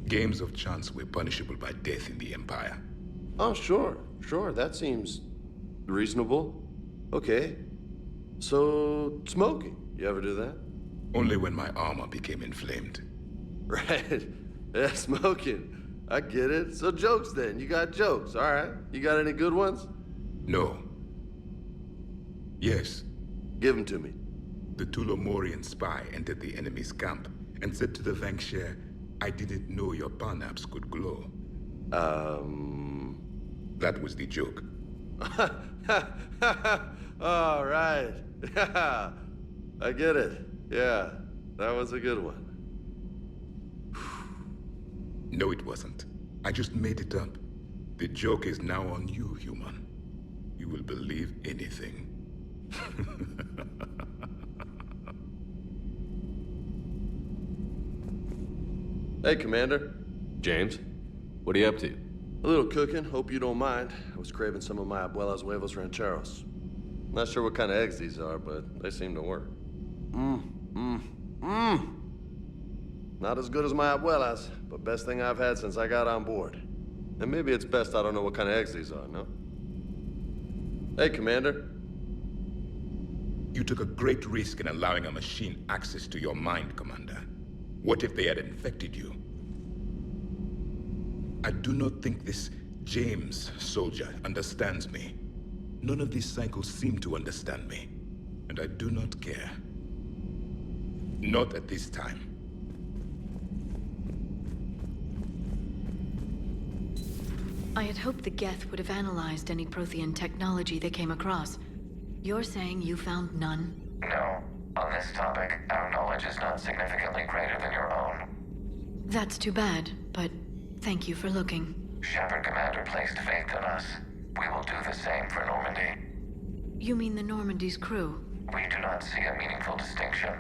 Speaker 16: Games of chance were punishable by death in the Empire.
Speaker 19: Oh, sure. That seems reasonable. Okay. So, smoking. You ever do that?
Speaker 16: Only when my armor became inflamed.
Speaker 19: Right. Yeah, smoking. I get it. So jokes then. You got jokes, all right. You got any good ones?
Speaker 16: No. Yes.
Speaker 19: Give them to me.
Speaker 16: The Tulomorian spy entered the enemy's camp and said to the Vanksher, "I didn't know your parnaps could glow." That was the joke.
Speaker 19: All right. Yeah. I get it. Yeah. That was a good one.
Speaker 16: No, it wasn't. I just made it up. The joke is now on you, human. You will believe anything.
Speaker 19: Hey, Commander.
Speaker 2: James? What are you up to?
Speaker 19: A little cooking. Hope you don't mind. I was craving some of my abuela's huevos rancheros. Not sure what kind of eggs these are, but they seem to work. Not as good as my abuela's, but best thing I've had since I got on board. And maybe it's best I don't know what kind of eggs these are, no? Hey, Commander.
Speaker 16: You took a great risk in allowing a machine access to your mind, Commander. What if they had infected you? I do not think this James soldier understands me. None of these cycles seem to understand me. And I do not care. Not at this time.
Speaker 6: I had hoped the Geth would have analyzed any Prothean technology they came across. You're saying you found none?
Speaker 4: No. On this topic, our knowledge is not significantly greater than your own.
Speaker 6: That's too bad, but thank you for looking.
Speaker 4: Shepard Commander placed faith in us. We will do the same for Normandy.
Speaker 6: You mean the Normandy's crew?
Speaker 4: We do not see a meaningful distinction.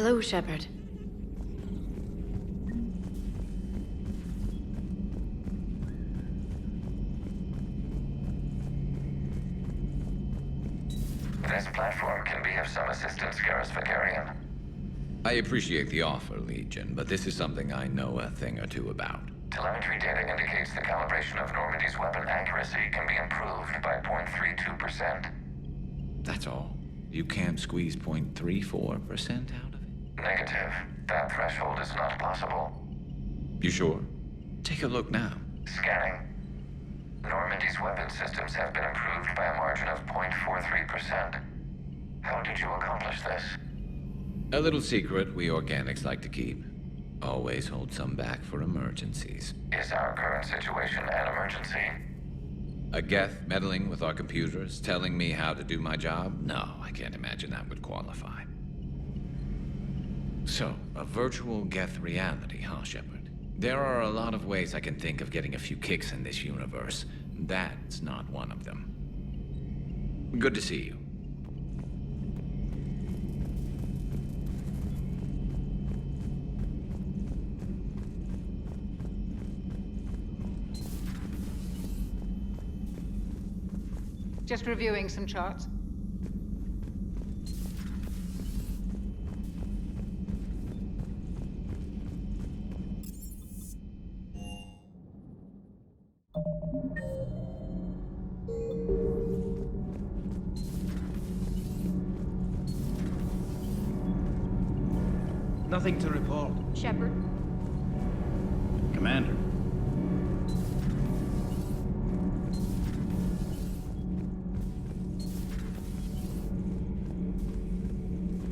Speaker 6: Hello, Shepard.
Speaker 4: This platform can be of some assistance, Garrus Vicarian.
Speaker 15: I appreciate the offer, Legion, but this is something I know a thing or two about.
Speaker 4: Telemetry data indicates the calibration of Normandy's weapon accuracy can be improved by 0.32%.
Speaker 15: That's all. You can't squeeze 0.34% out of it?
Speaker 4: Negative. That threshold is not possible.
Speaker 15: You sure? Take a look now.
Speaker 4: Scanning. Normandy's weapon systems have been improved by a margin of 0.43%. How did you accomplish this?
Speaker 15: A little secret we organics like to keep. Always hold some back for emergencies.
Speaker 4: Is our current situation an emergency?
Speaker 15: A Geth meddling with our computers, telling me how to do my job? No, I can't imagine that would qualify. So, a virtual Geth reality, huh, Shepard? There are a lot of ways I can think of getting a few kicks in this universe. That's not one of them. Good to see you.
Speaker 7: Just reviewing some charts.
Speaker 22: Nothing to report.
Speaker 17: Shepard.
Speaker 22: Commander.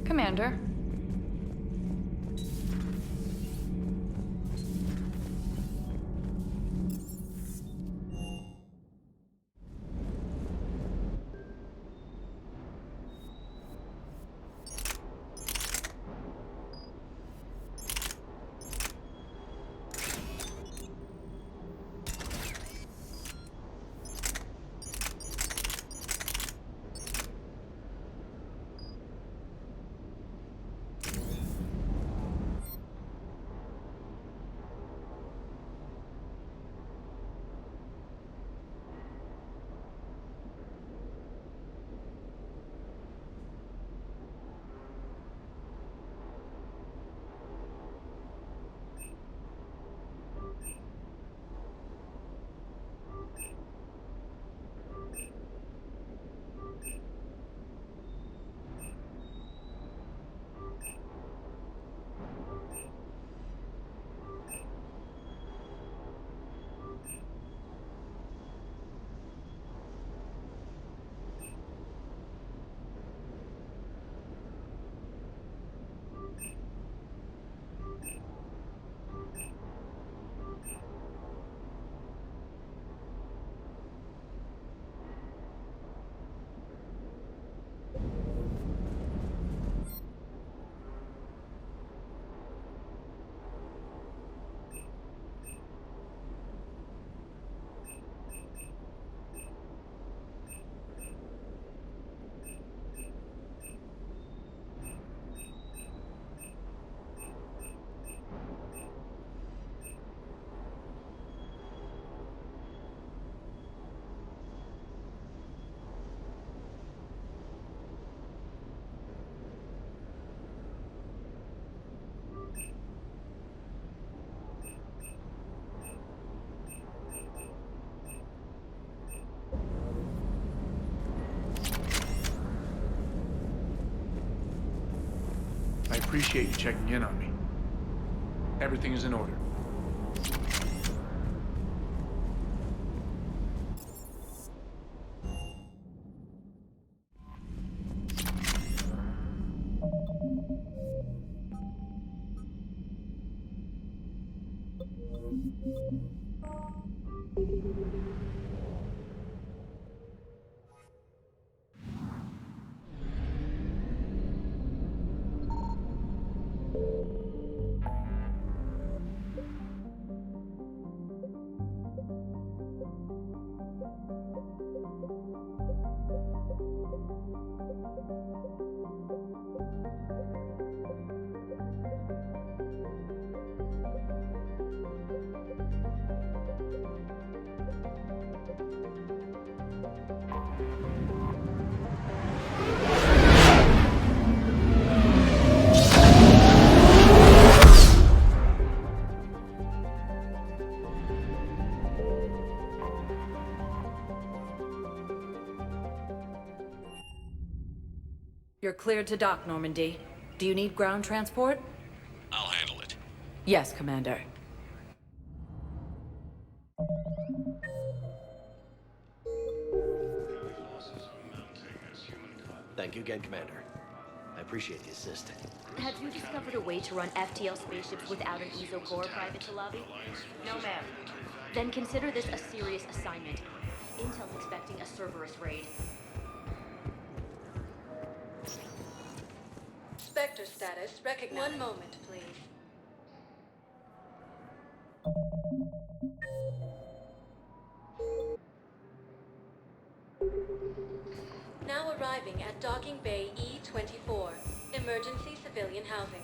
Speaker 17: Commander.
Speaker 18: I appreciate you checking in on me. Everything is in order.
Speaker 14: You're cleared to dock, Normandy. Do you need ground transport?
Speaker 10: I'll handle it.
Speaker 14: Yes, Commander.
Speaker 22: Thank you again, Commander. I appreciate the assist.
Speaker 23: Have you discovered a way to run FTL spaceships without an ESO core private to lobby?
Speaker 14: No, ma'am.
Speaker 23: Then consider this a serious assignment. Intel's expecting a Cerberus raid.
Speaker 24: Spectre status recognized. One moment, please. Now arriving at Docking Bay E-24, emergency civilian housing.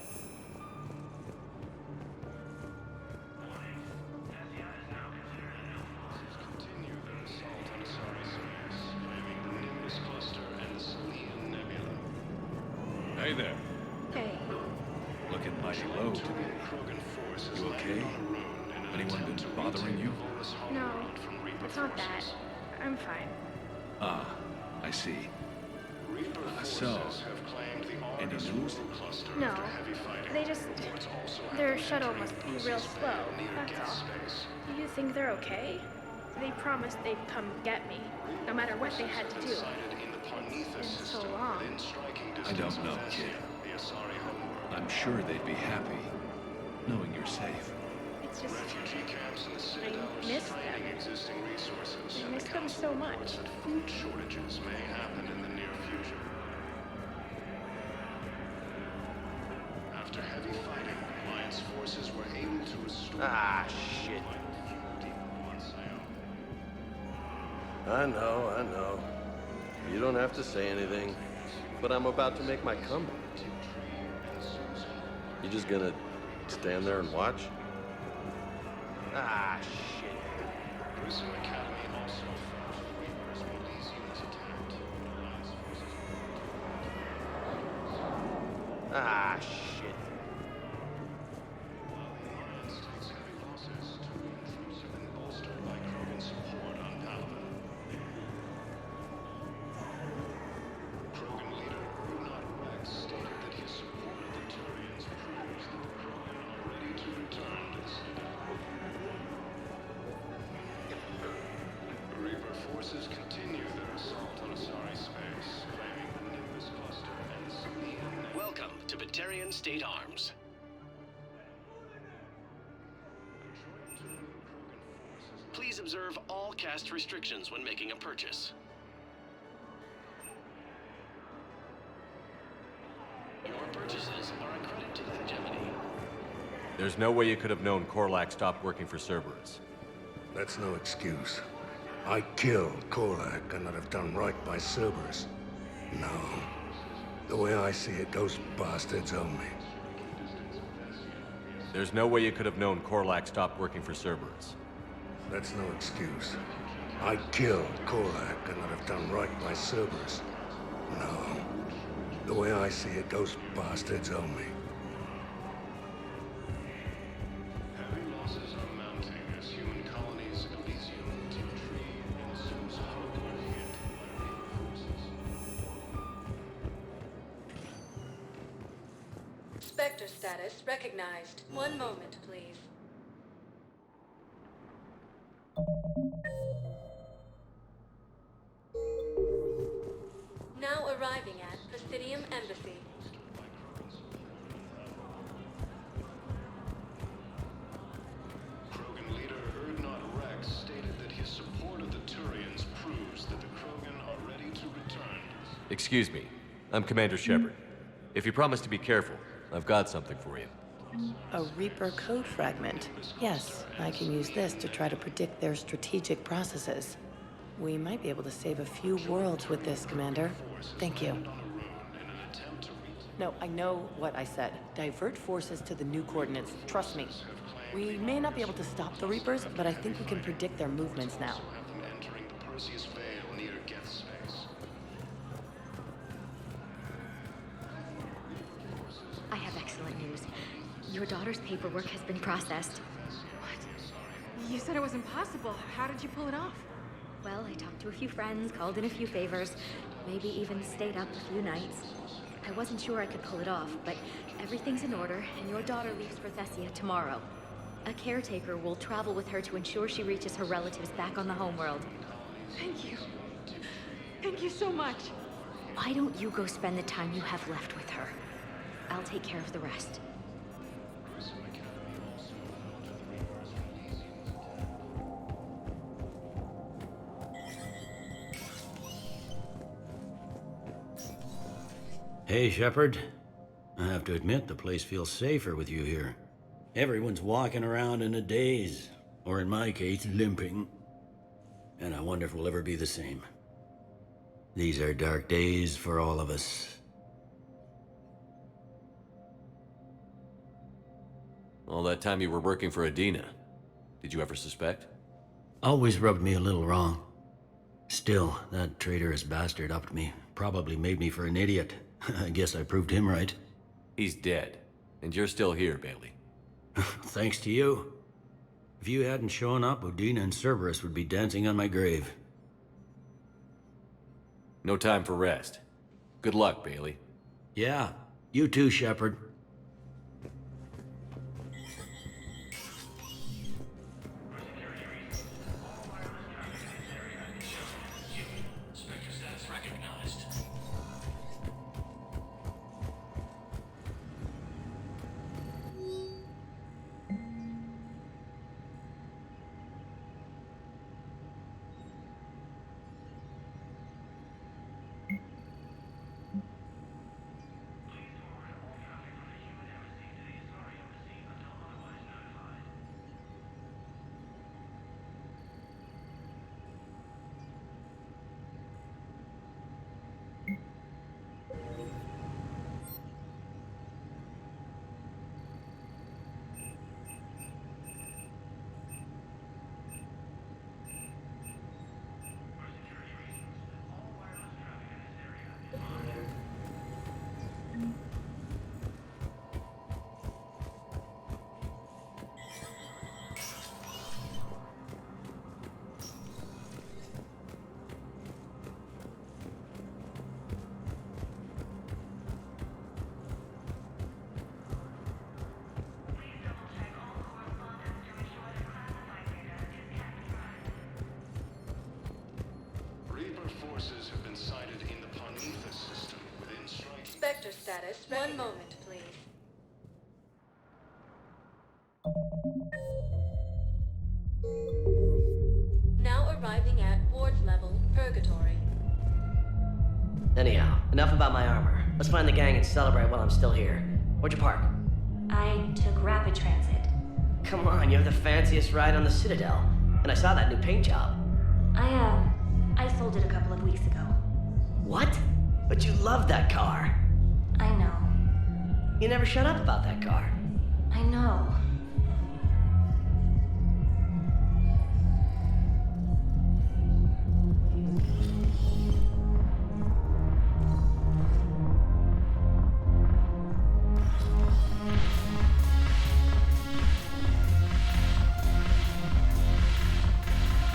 Speaker 25: Hey there.
Speaker 23: Hey.
Speaker 25: Looking mighty low to me. You okay? Anyone been bothering you?
Speaker 26: No, it's not that. I'm fine.
Speaker 25: Ah, I see. So, any news?
Speaker 26: No, their shuttle must be real slow, that's all. Do you think they're okay? They promised they'd come get me, no matter what they had to do. It's been so long.
Speaker 25: I don't know, kid. I'm sure they'd be happy, knowing you're safe.
Speaker 26: It's just, I miss them. I miss them so much.
Speaker 27: Food shortages may happen in the near future. After heavy fighting, Alliance forces were able to restore...
Speaker 19: Ah, shit. I know. You don't have to say anything, but I'm about to make my comeback. You just gonna stand there and watch? Ah, shit.
Speaker 27: Grissom Academy also fought Reapers when these units attacked. Alliance forces...
Speaker 19: Ah, shit.
Speaker 27: While the Alliance takes heavy losses, Turian troops have been bolstered by Krogan support on Palaven. Krogan leader Runot Rex stated that his support of the Turians proves that the Krogan are ready to return to the Citadel. Reaper forces continue their assault on Asari space, claiming the Nimbus cluster and the Salian.
Speaker 22: Welcome to Batarian State Arms. Please observe all caste restrictions when making a purchase. Your purchases are a credit to the hegemony.
Speaker 2: There's no way you could have known Korlak stopped working for Cerberus.
Speaker 28: That's no excuse. I killed Korlak and I'd have done right by Cerberus. No. The way I see it, those bastards own me.
Speaker 2: There's no way you could have known Korlak stopped working for Cerberus.
Speaker 28: That's no excuse. I killed Korlak and I'd have done right by Cerberus. No. The way I see it, those bastards own me.
Speaker 27: Heavy losses are mounting as human colonies Elysium, T-Tree, and Zeus Hope are hit by Reaper forces. Spectre status recognized. One moment, please. Now arriving at Presidium Embassy. Krogan leader Urdnot Rex stated that his support of the Turians proves that the Krogan are ready to return.
Speaker 2: Excuse me. I'm Commander Shepard. If you promise to be careful, I've got something for you.
Speaker 29: A Reaper code fragment. Yes, I can use this to try to predict their strategic processes. We might be able to save a few worlds with this, Commander. Thank you. No, I know what I said. Divert forces to the new coordinates. Trust me. We may not be able to stop the Reapers, but I think we can predict their movements now.
Speaker 27: Have them entering the Perseus Veil near Geth space.
Speaker 23: I have excellent news. Your daughter's paperwork has been processed.
Speaker 17: You said it was impossible. How did you pull it off?
Speaker 23: Well, I talked to a few friends, called in a few favors, maybe even stayed up a few nights. I wasn't sure I could pull it off, but everything's in order, and your daughter leaves for Thessia tomorrow. A caretaker will travel with her to ensure she reaches her relatives back on the homeworld.
Speaker 6: Thank you. Thank you so much.
Speaker 23: Why don't you go spend the time you have left with her? I'll take care of the rest.
Speaker 1: Hey, Shepard. I have to admit, the place feels safer with you here. Everyone's walking around in a daze, or in my case, limping. And I wonder if we'll ever be the same. These are dark days for all of us.
Speaker 2: All that time you were working for Adina, did you ever suspect?
Speaker 1: Always rubbed me a little wrong. Still, that traitorous bastard upped me. Probably made me for an idiot. I guess I proved him right.
Speaker 2: He's dead, and you're still here, Bailey.
Speaker 1: Thanks to you. If you hadn't shown up, Udina and Cerberus would be dancing on my grave.
Speaker 2: No time for rest. Good luck, Bailey.
Speaker 1: Yeah, you too, Shepard.
Speaker 27: Forces have been sighted in the Prometheus system within striking...
Speaker 24: Spectre status. One moment, please. Now arriving at ward level, Purgatory.
Speaker 3: Anyhow, enough about my armor. Let's find the gang and celebrate while I'm still here. Where'd you park?
Speaker 23: I took rapid transit.
Speaker 3: Come on, you have the fanciest ride on the Citadel. And I saw that new paint job.
Speaker 23: I sold it a couple of weeks ago.
Speaker 3: What? But you loved that car.
Speaker 23: I know.
Speaker 3: You never shut up about that car.
Speaker 23: I know.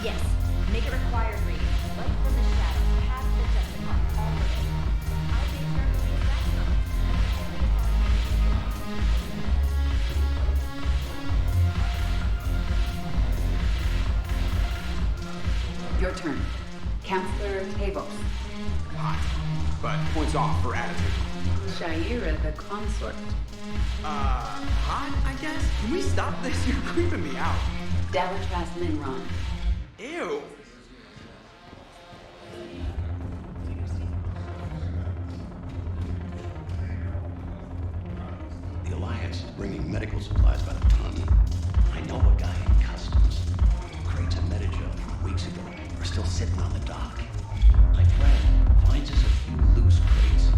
Speaker 23: Yes. Make it required reading. Right from the shadows, past the Decepticon, all the way. I'll be sure to use that time.
Speaker 5: Your turn. Counselor Tavos.
Speaker 8: Hot. But points off for attitude.
Speaker 5: Shaira the consort.
Speaker 8: Hot, I guess? Can we stop this? You're creeping me out.
Speaker 5: Dalatras Minron.
Speaker 8: Ew.
Speaker 9: The Alliance is bringing medical supplies by the ton. I know a guy in customs. Crates of Metagel from weeks ago are still sitting on the dock. My friend finds us a few loose crates.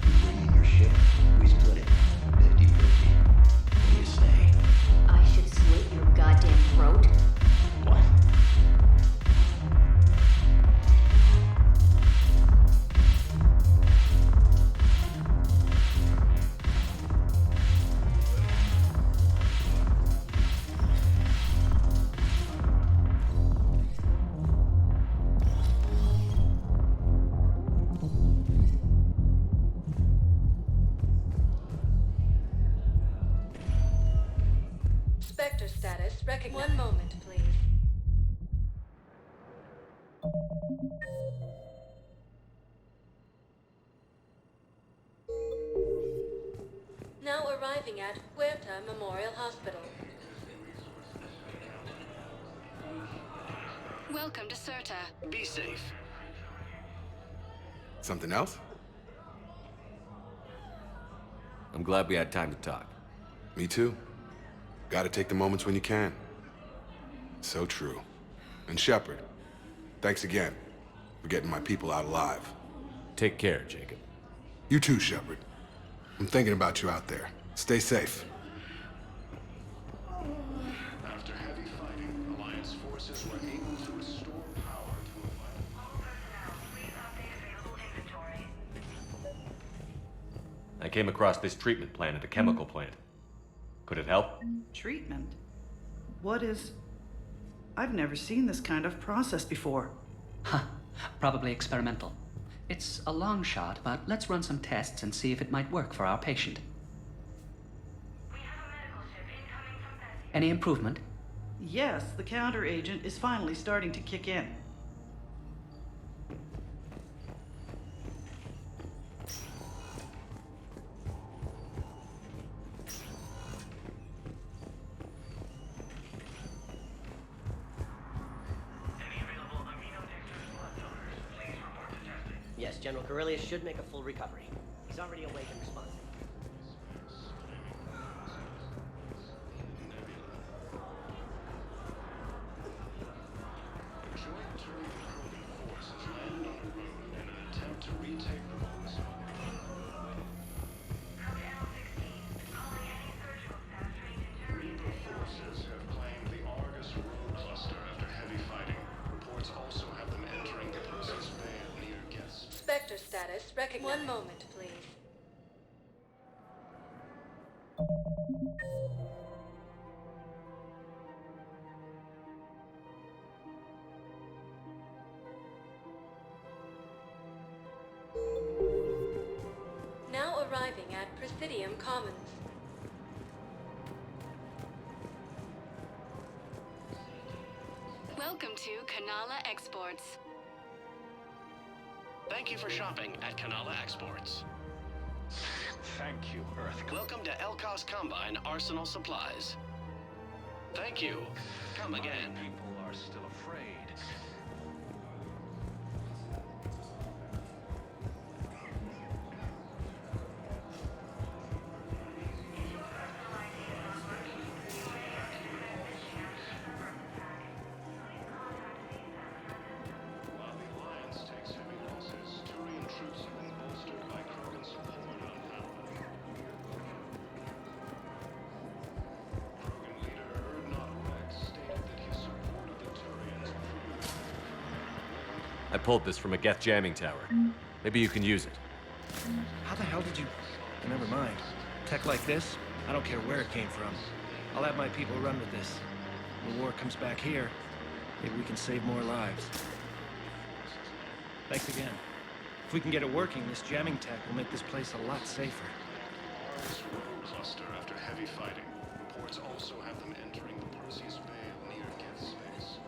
Speaker 9: You bring in your ship, we split it. 50-50. What do you say?
Speaker 23: I should slit your goddamn throat.
Speaker 9: What?
Speaker 24: One moment, please. Now arriving at Huerta Memorial Hospital. Welcome to Certa.
Speaker 22: Be safe.
Speaker 4: Something else?
Speaker 2: I'm glad we had time to talk.
Speaker 4: Me too. Gotta take the moments when you can. So true. And Shepard, thanks again for getting my people out alive.
Speaker 2: Take care, Jacob.
Speaker 4: You too, Shepard. I'm thinking about you out there. Stay safe.
Speaker 27: After heavy fighting, Alliance forces were able to restore power to
Speaker 2: I came across this treatment plant at a chemical plant. Could it help?
Speaker 7: Treatment? What is... I've never seen this kind of process before.
Speaker 11: Huh. Probably experimental. It's a long shot, but let's run some tests and see if it might work for our patient. Any improvement?
Speaker 7: Yes, the counter agent is finally starting to kick in.
Speaker 3: Yes, General Corellius should make a full recovery. He's already awake and responsive.
Speaker 27: joint Turing forces land on the road in an attempt to retake the bonus. Reaper forces have claimed the Argus road cluster after heavy fighting. Reports also have them entering the Perseus Bay near Guest.
Speaker 24: Spectre status recognized. One moment, please. Now arriving at Presidium Commons. Welcome to Kanala Exports.
Speaker 22: Thank you for shopping at Kanala Exports.
Speaker 27: Thank you, Earth.
Speaker 22: Welcome to Elkos Combine Arsenal Supplies. Thank you. Come again.
Speaker 27: People are still afraid. While the Alliance takes heavy losses, Turian troops have been bolstered by Krogan support on Palawan. Krogan leader Erdnot Rex stated that he supported the Turians.
Speaker 2: I pulled this from a Geth jamming tower. Maybe you can use it.
Speaker 8: How the hell did you... Never mind. Tech like this, I don't care where it came from. I'll have my people run with this. When the war comes back here, maybe we can save more lives. Thanks again. If we can get it working, this jamming tech will make this place a lot safer.
Speaker 27: Argus road cluster after heavy fighting. Reports also have them entering the Perseus Vale near Geth space.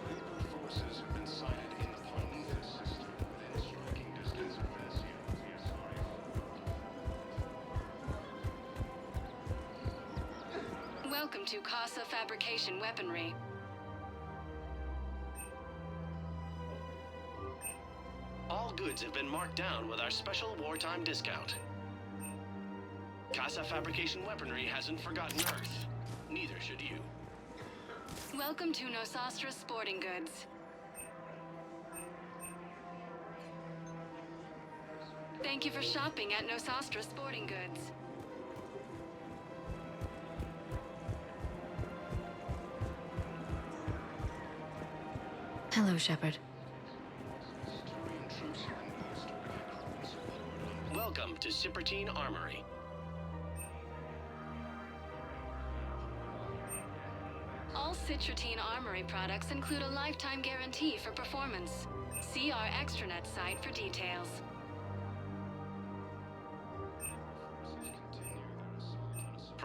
Speaker 27: Reaper forces have been sighted in the Parnithus system within striking distance of Vesia.
Speaker 24: Welcome to Casa Fabrication Weaponry.
Speaker 22: All goods have been marked down with our special wartime discount. Casa Fabrication Weaponry hasn't forgotten Earth. Neither should you.
Speaker 24: Welcome to Nosastra Sporting Goods. Thank you for shopping at Nosastra Sporting Goods.
Speaker 6: Hello, Shepard.
Speaker 22: Welcome to Cipertine Armory.
Speaker 24: All Citratine Armory products include a lifetime guarantee for performance. See our extranet site for details.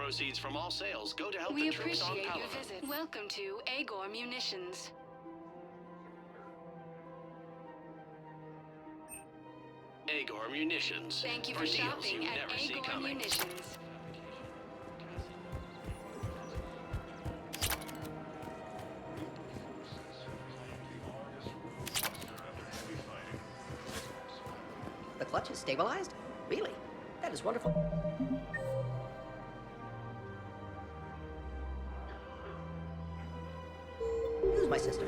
Speaker 22: proceeds from all sales go to help
Speaker 24: We
Speaker 22: the troops on
Speaker 24: appreciate your
Speaker 22: Palaven.
Speaker 24: visit. Welcome to Agor Munitions.
Speaker 22: Agor Munitions.
Speaker 24: Thank you for
Speaker 22: deals
Speaker 24: shopping
Speaker 22: you
Speaker 24: at
Speaker 22: never see
Speaker 24: Agor
Speaker 22: coming.
Speaker 24: Munitions.
Speaker 3: The clutch is stabilized? Really? That is wonderful. Who's my sister?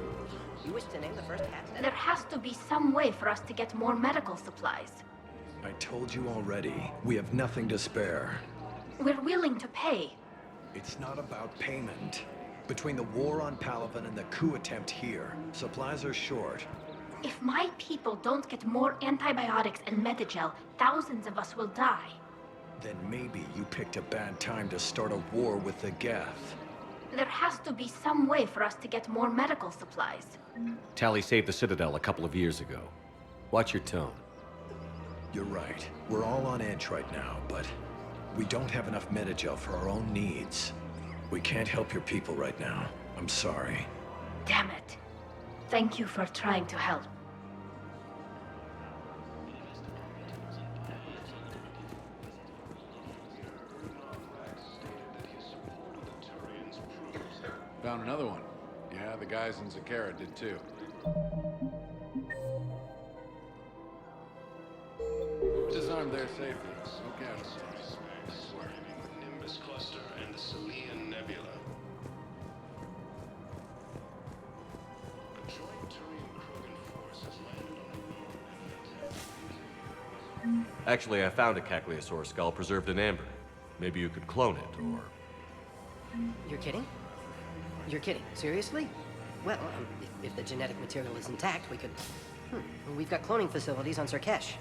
Speaker 3: You wish to name the first cat?
Speaker 26: There has to be some way for us to get more medical supplies.
Speaker 10: I told you already, we have nothing to spare.
Speaker 26: We're willing to pay.
Speaker 10: It's not about payment. Between the war on Palaven and the coup attempt here, supplies are short.
Speaker 26: If my people don't get more antibiotics and Medigel, thousands of us will die.
Speaker 10: Then maybe you picked a bad time to start a war with the Geth.
Speaker 26: There has to be some way for us to get more medical supplies.
Speaker 2: Tally saved the Citadel a couple of years ago. Watch your tone.
Speaker 10: You're right. We're all on edge right now, but we don't have enough Medigel for our own needs. We can't help your people right now. I'm sorry.
Speaker 26: Damn it. Thank you for trying to help.
Speaker 25: Found another one. Yeah, the guys in Zakara did too. Disarmed their safety. No casualties.
Speaker 27: The Nimbus Cluster and the Salian Nebula. A joint Turian-Krogan force has landed on a
Speaker 2: Actually, I found a Cagliasaur skull preserved in amber. Maybe you could clone it, or...
Speaker 3: You're kidding? You're kidding. Seriously? Well, if the genetic material is intact, we could... We've got cloning facilities on Surkesh.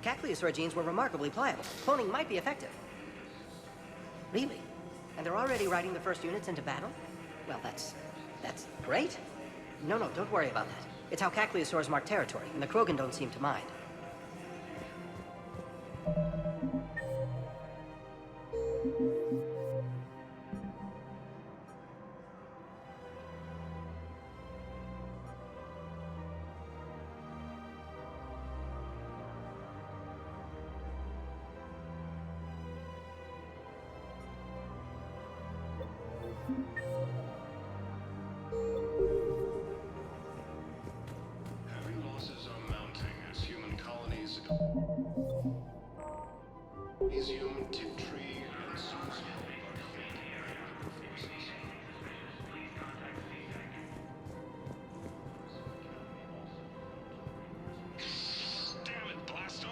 Speaker 3: Cagliasaur genes were remarkably pliable. Cloning might be effective. Really? And they're already riding the first units into battle? Well, that's great. No, don't worry about that. It's how Cagliasaurs mark territory, and the Krogan don't seem to mind.
Speaker 27: heavy losses are mounting as human colonies Elysium, Tiptree, and Susan are fading forces. Damn it, Blasto!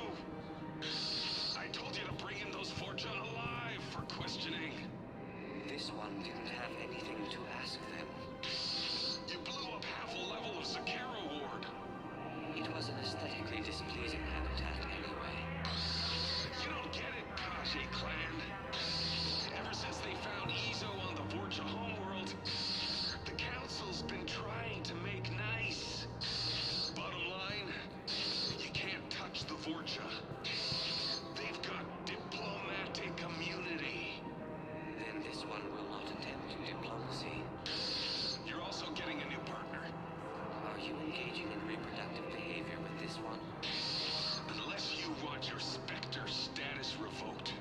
Speaker 27: I told you to bring in those Forja alive for questioning.
Speaker 12: This one didn't have anything to ask them.
Speaker 27: You blew up half a level of Zakara Ward.
Speaker 12: It was an aesthetically displeasing habitat anyway.
Speaker 27: You don't get it, Kaji clan. Ever since they found Ezo on the Vorcha homeworld, the Council's been trying to make nice. Bottom line, you can't touch the Vorcha. They've got diplomatic immunity.
Speaker 12: Then this one will not attempt diplomacy.
Speaker 27: You're also getting a new partner.
Speaker 12: Are you engaging in reproductive behavior with this one?
Speaker 27: Unless you want your Spectre status revoked,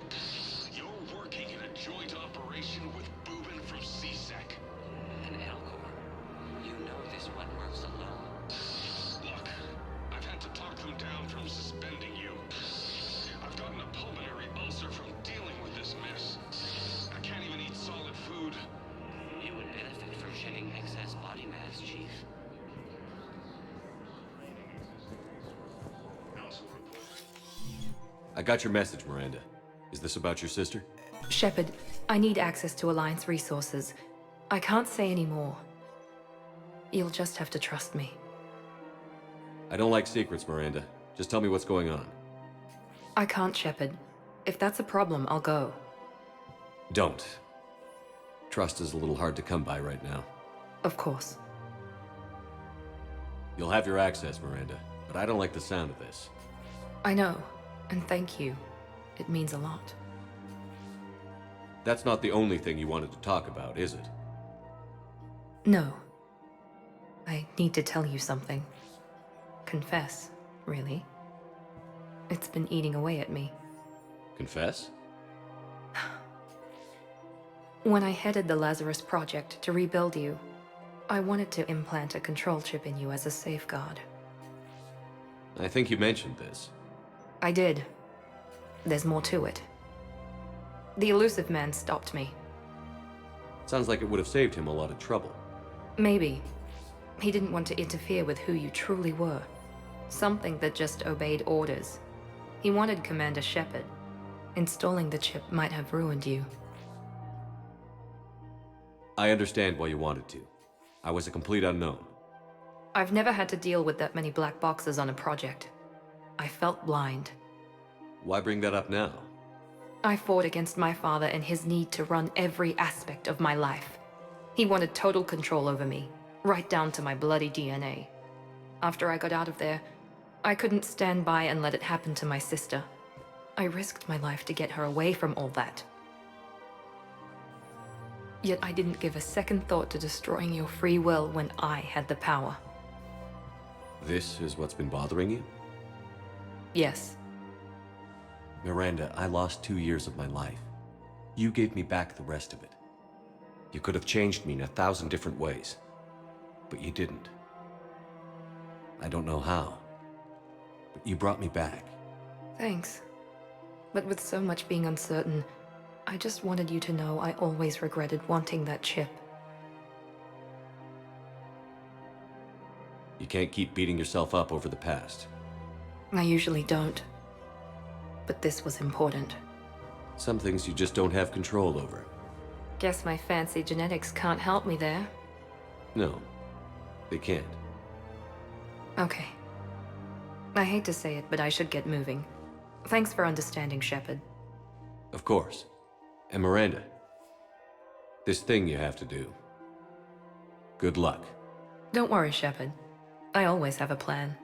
Speaker 27: you're working in a joint operation with Boobin from CSEC.
Speaker 12: An Elcor. You know this one works alone.
Speaker 27: Look, I've had to talk them down from suspending you. I've gotten a pulmonary ulcer from dealing with this mess. I can't even eat solid food.
Speaker 12: You would benefit from shedding excess body mass, Chief.
Speaker 2: I got your message, Miranda. Is this about your sister?
Speaker 13: Shepard, I need access to Alliance resources. I can't say any more. You'll just have to trust me.
Speaker 2: I don't like secrets, Miranda. Just tell me what's going on.
Speaker 13: I can't, Shepard. If that's a problem, I'll go.
Speaker 2: Don't. Trust is a little hard to come by right now.
Speaker 13: Of course.
Speaker 2: You'll have your access, Miranda, but I don't like the sound of this.
Speaker 13: I know, and thank you. It means a lot.
Speaker 2: That's not the only thing you wanted to talk about, is it?
Speaker 13: No. I need to tell you something. Confess, really. It's been eating away at me.
Speaker 2: Confess?
Speaker 13: When I headed the Lazarus Project to rebuild you, I wanted to implant a control chip in you as a safeguard.
Speaker 2: I think you mentioned this.
Speaker 13: I did. There's more to it. The elusive man stopped me.
Speaker 2: Sounds like it would have saved him a lot of trouble.
Speaker 13: Maybe. He didn't want to interfere with who you truly were. Something that just obeyed orders. He wanted Commander Shepard. Installing the chip might have ruined you.
Speaker 2: I understand why you wanted to. I was a complete unknown.
Speaker 13: I've never had to deal with that many black boxes on a project. I felt blind.
Speaker 2: Why bring that up now?
Speaker 13: I fought against my father and his need to run every aspect of my life. He wanted total control over me, right down to my bloody DNA. After I got out of there, I couldn't stand by and let it happen to my sister. I risked my life to get her away from all that. Yet I didn't give a second thought to destroying your free will when I had the power.
Speaker 2: This is what's been bothering you?
Speaker 13: Yes.
Speaker 2: Miranda, I lost 2 years of my life. You gave me back the rest of it. You could have changed me in 1,000 different ways, but you didn't. I don't know how, but you brought me back.
Speaker 13: Thanks. But with so much being uncertain, I just wanted you to know I always regretted wanting that chip.
Speaker 2: You can't keep beating yourself up over the past.
Speaker 13: I usually don't. But this was important.
Speaker 2: Some things you just don't have control over.
Speaker 13: Guess my fancy genetics can't help me there.
Speaker 2: No, they can't.
Speaker 13: Okay. I hate to say it, but I should get moving. Thanks for understanding, Shepard.
Speaker 2: Of course. And Miranda, this thing you have to do. Good luck.
Speaker 13: Don't worry, Shepard. I always have a plan.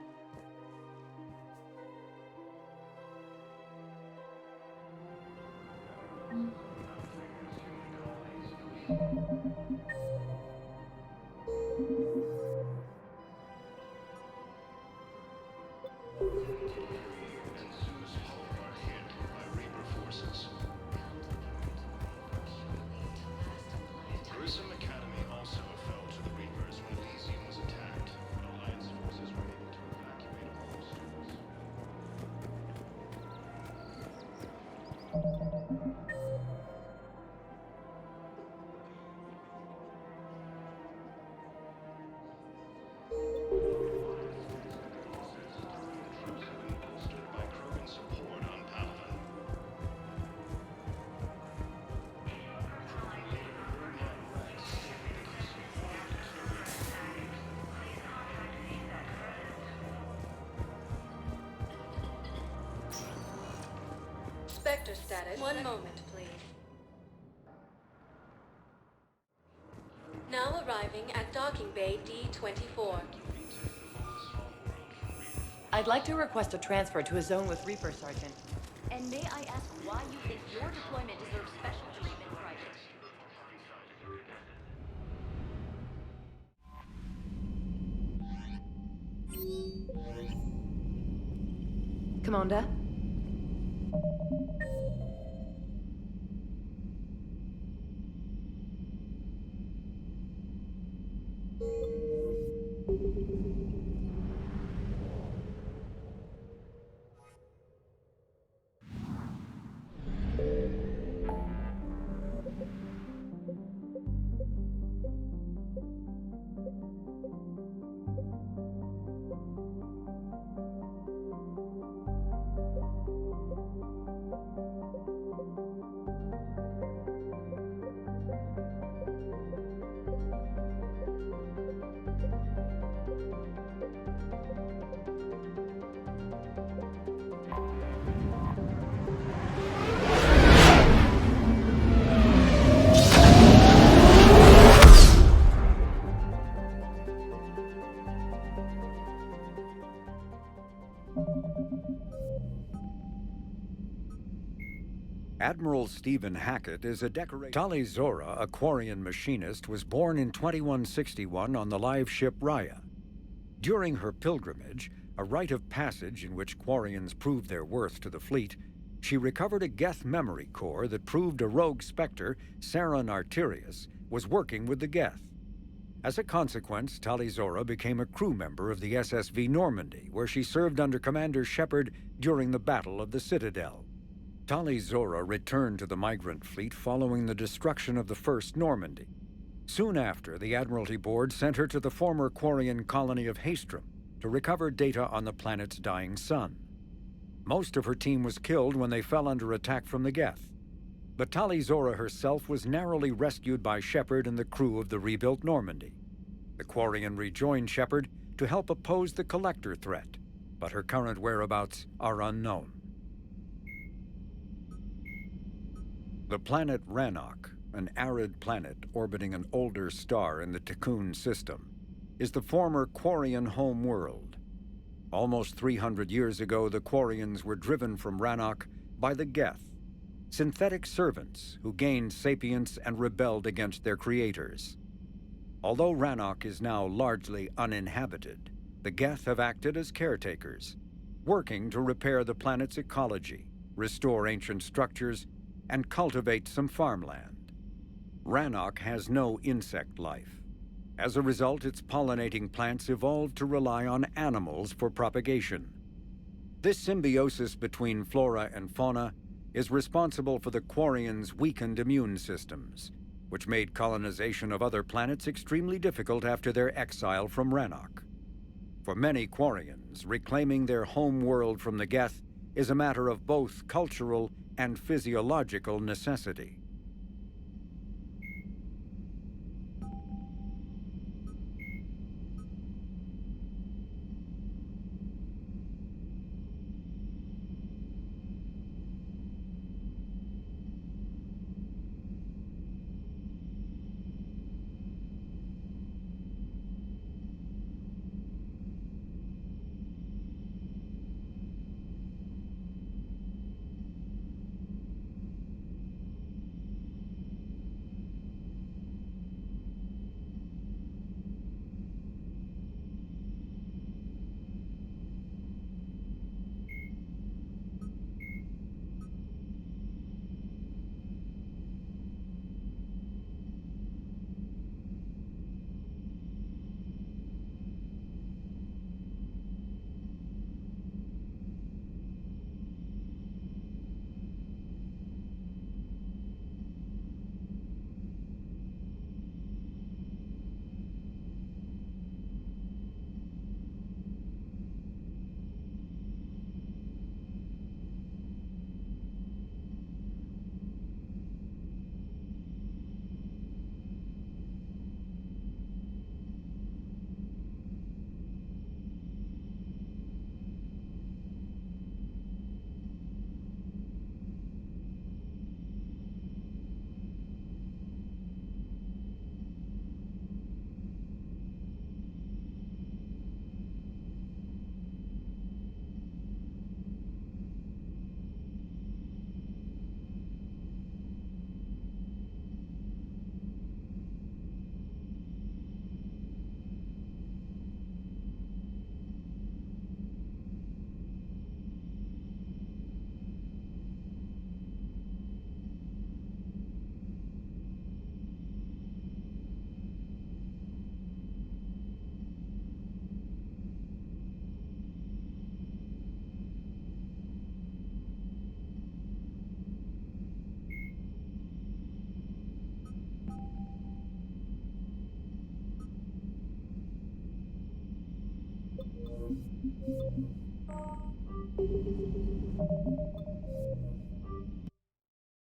Speaker 27: Grissom Academy also fell to the Reapers when Elysium was attacked, but Alliance forces were able to evacuate all students.
Speaker 14: Spectre status. One moment, please. Now arriving at docking bay D-24.
Speaker 15: I'd like to request a transfer to a zone with Reaper, Sergeant.
Speaker 23: And may I ask why you think your deployment deserves special treatment, Private?
Speaker 15: Commander?
Speaker 1: Admiral Stephen Hackett is a decorated... Tali Zora, a Quarian machinist, was born in 2161 on the live ship Raya. During her pilgrimage, a rite of passage in which Quarians proved their worth to the fleet, she recovered a Geth memory core that proved a rogue Spectre, Saren Arterius, was working with the Geth. As a consequence, Tali Zora became a crew member of the SSV Normandy, where she served under Commander Shepard during the Battle of the Citadel. Tali Zora returned to the migrant fleet following the destruction of the First Normandy. Soon after, the Admiralty Board sent her to the former Quarian colony of Haestrom to recover data on the planet's dying sun. Most of her team was killed when they fell under attack from the Geth. But Tali Zora herself was narrowly rescued by Shepard and the crew of the rebuilt Normandy. The Quarian rejoined Shepard to help oppose the Collector threat, but her current whereabouts are unknown. The planet Rannoch, an arid planet orbiting an older star in the Tikkun system, is the former Quarian home world. Almost 300 years ago, the Quarians were driven from Rannoch by the Geth, synthetic servants who gained sapience and rebelled against their creators. Although Rannoch is now largely uninhabited, the Geth have acted as caretakers, working to repair the planet's ecology, restore ancient structures, and cultivate some farmland. Rannoch has no insect life. As a result, its pollinating plants evolved to rely on animals for propagation. This symbiosis between flora and fauna is responsible for the Quarians' weakened immune systems, which made colonization of other planets extremely difficult after their exile from Rannoch. For many Quarians, reclaiming their home world from the Geth is a matter of both cultural and physiological necessity.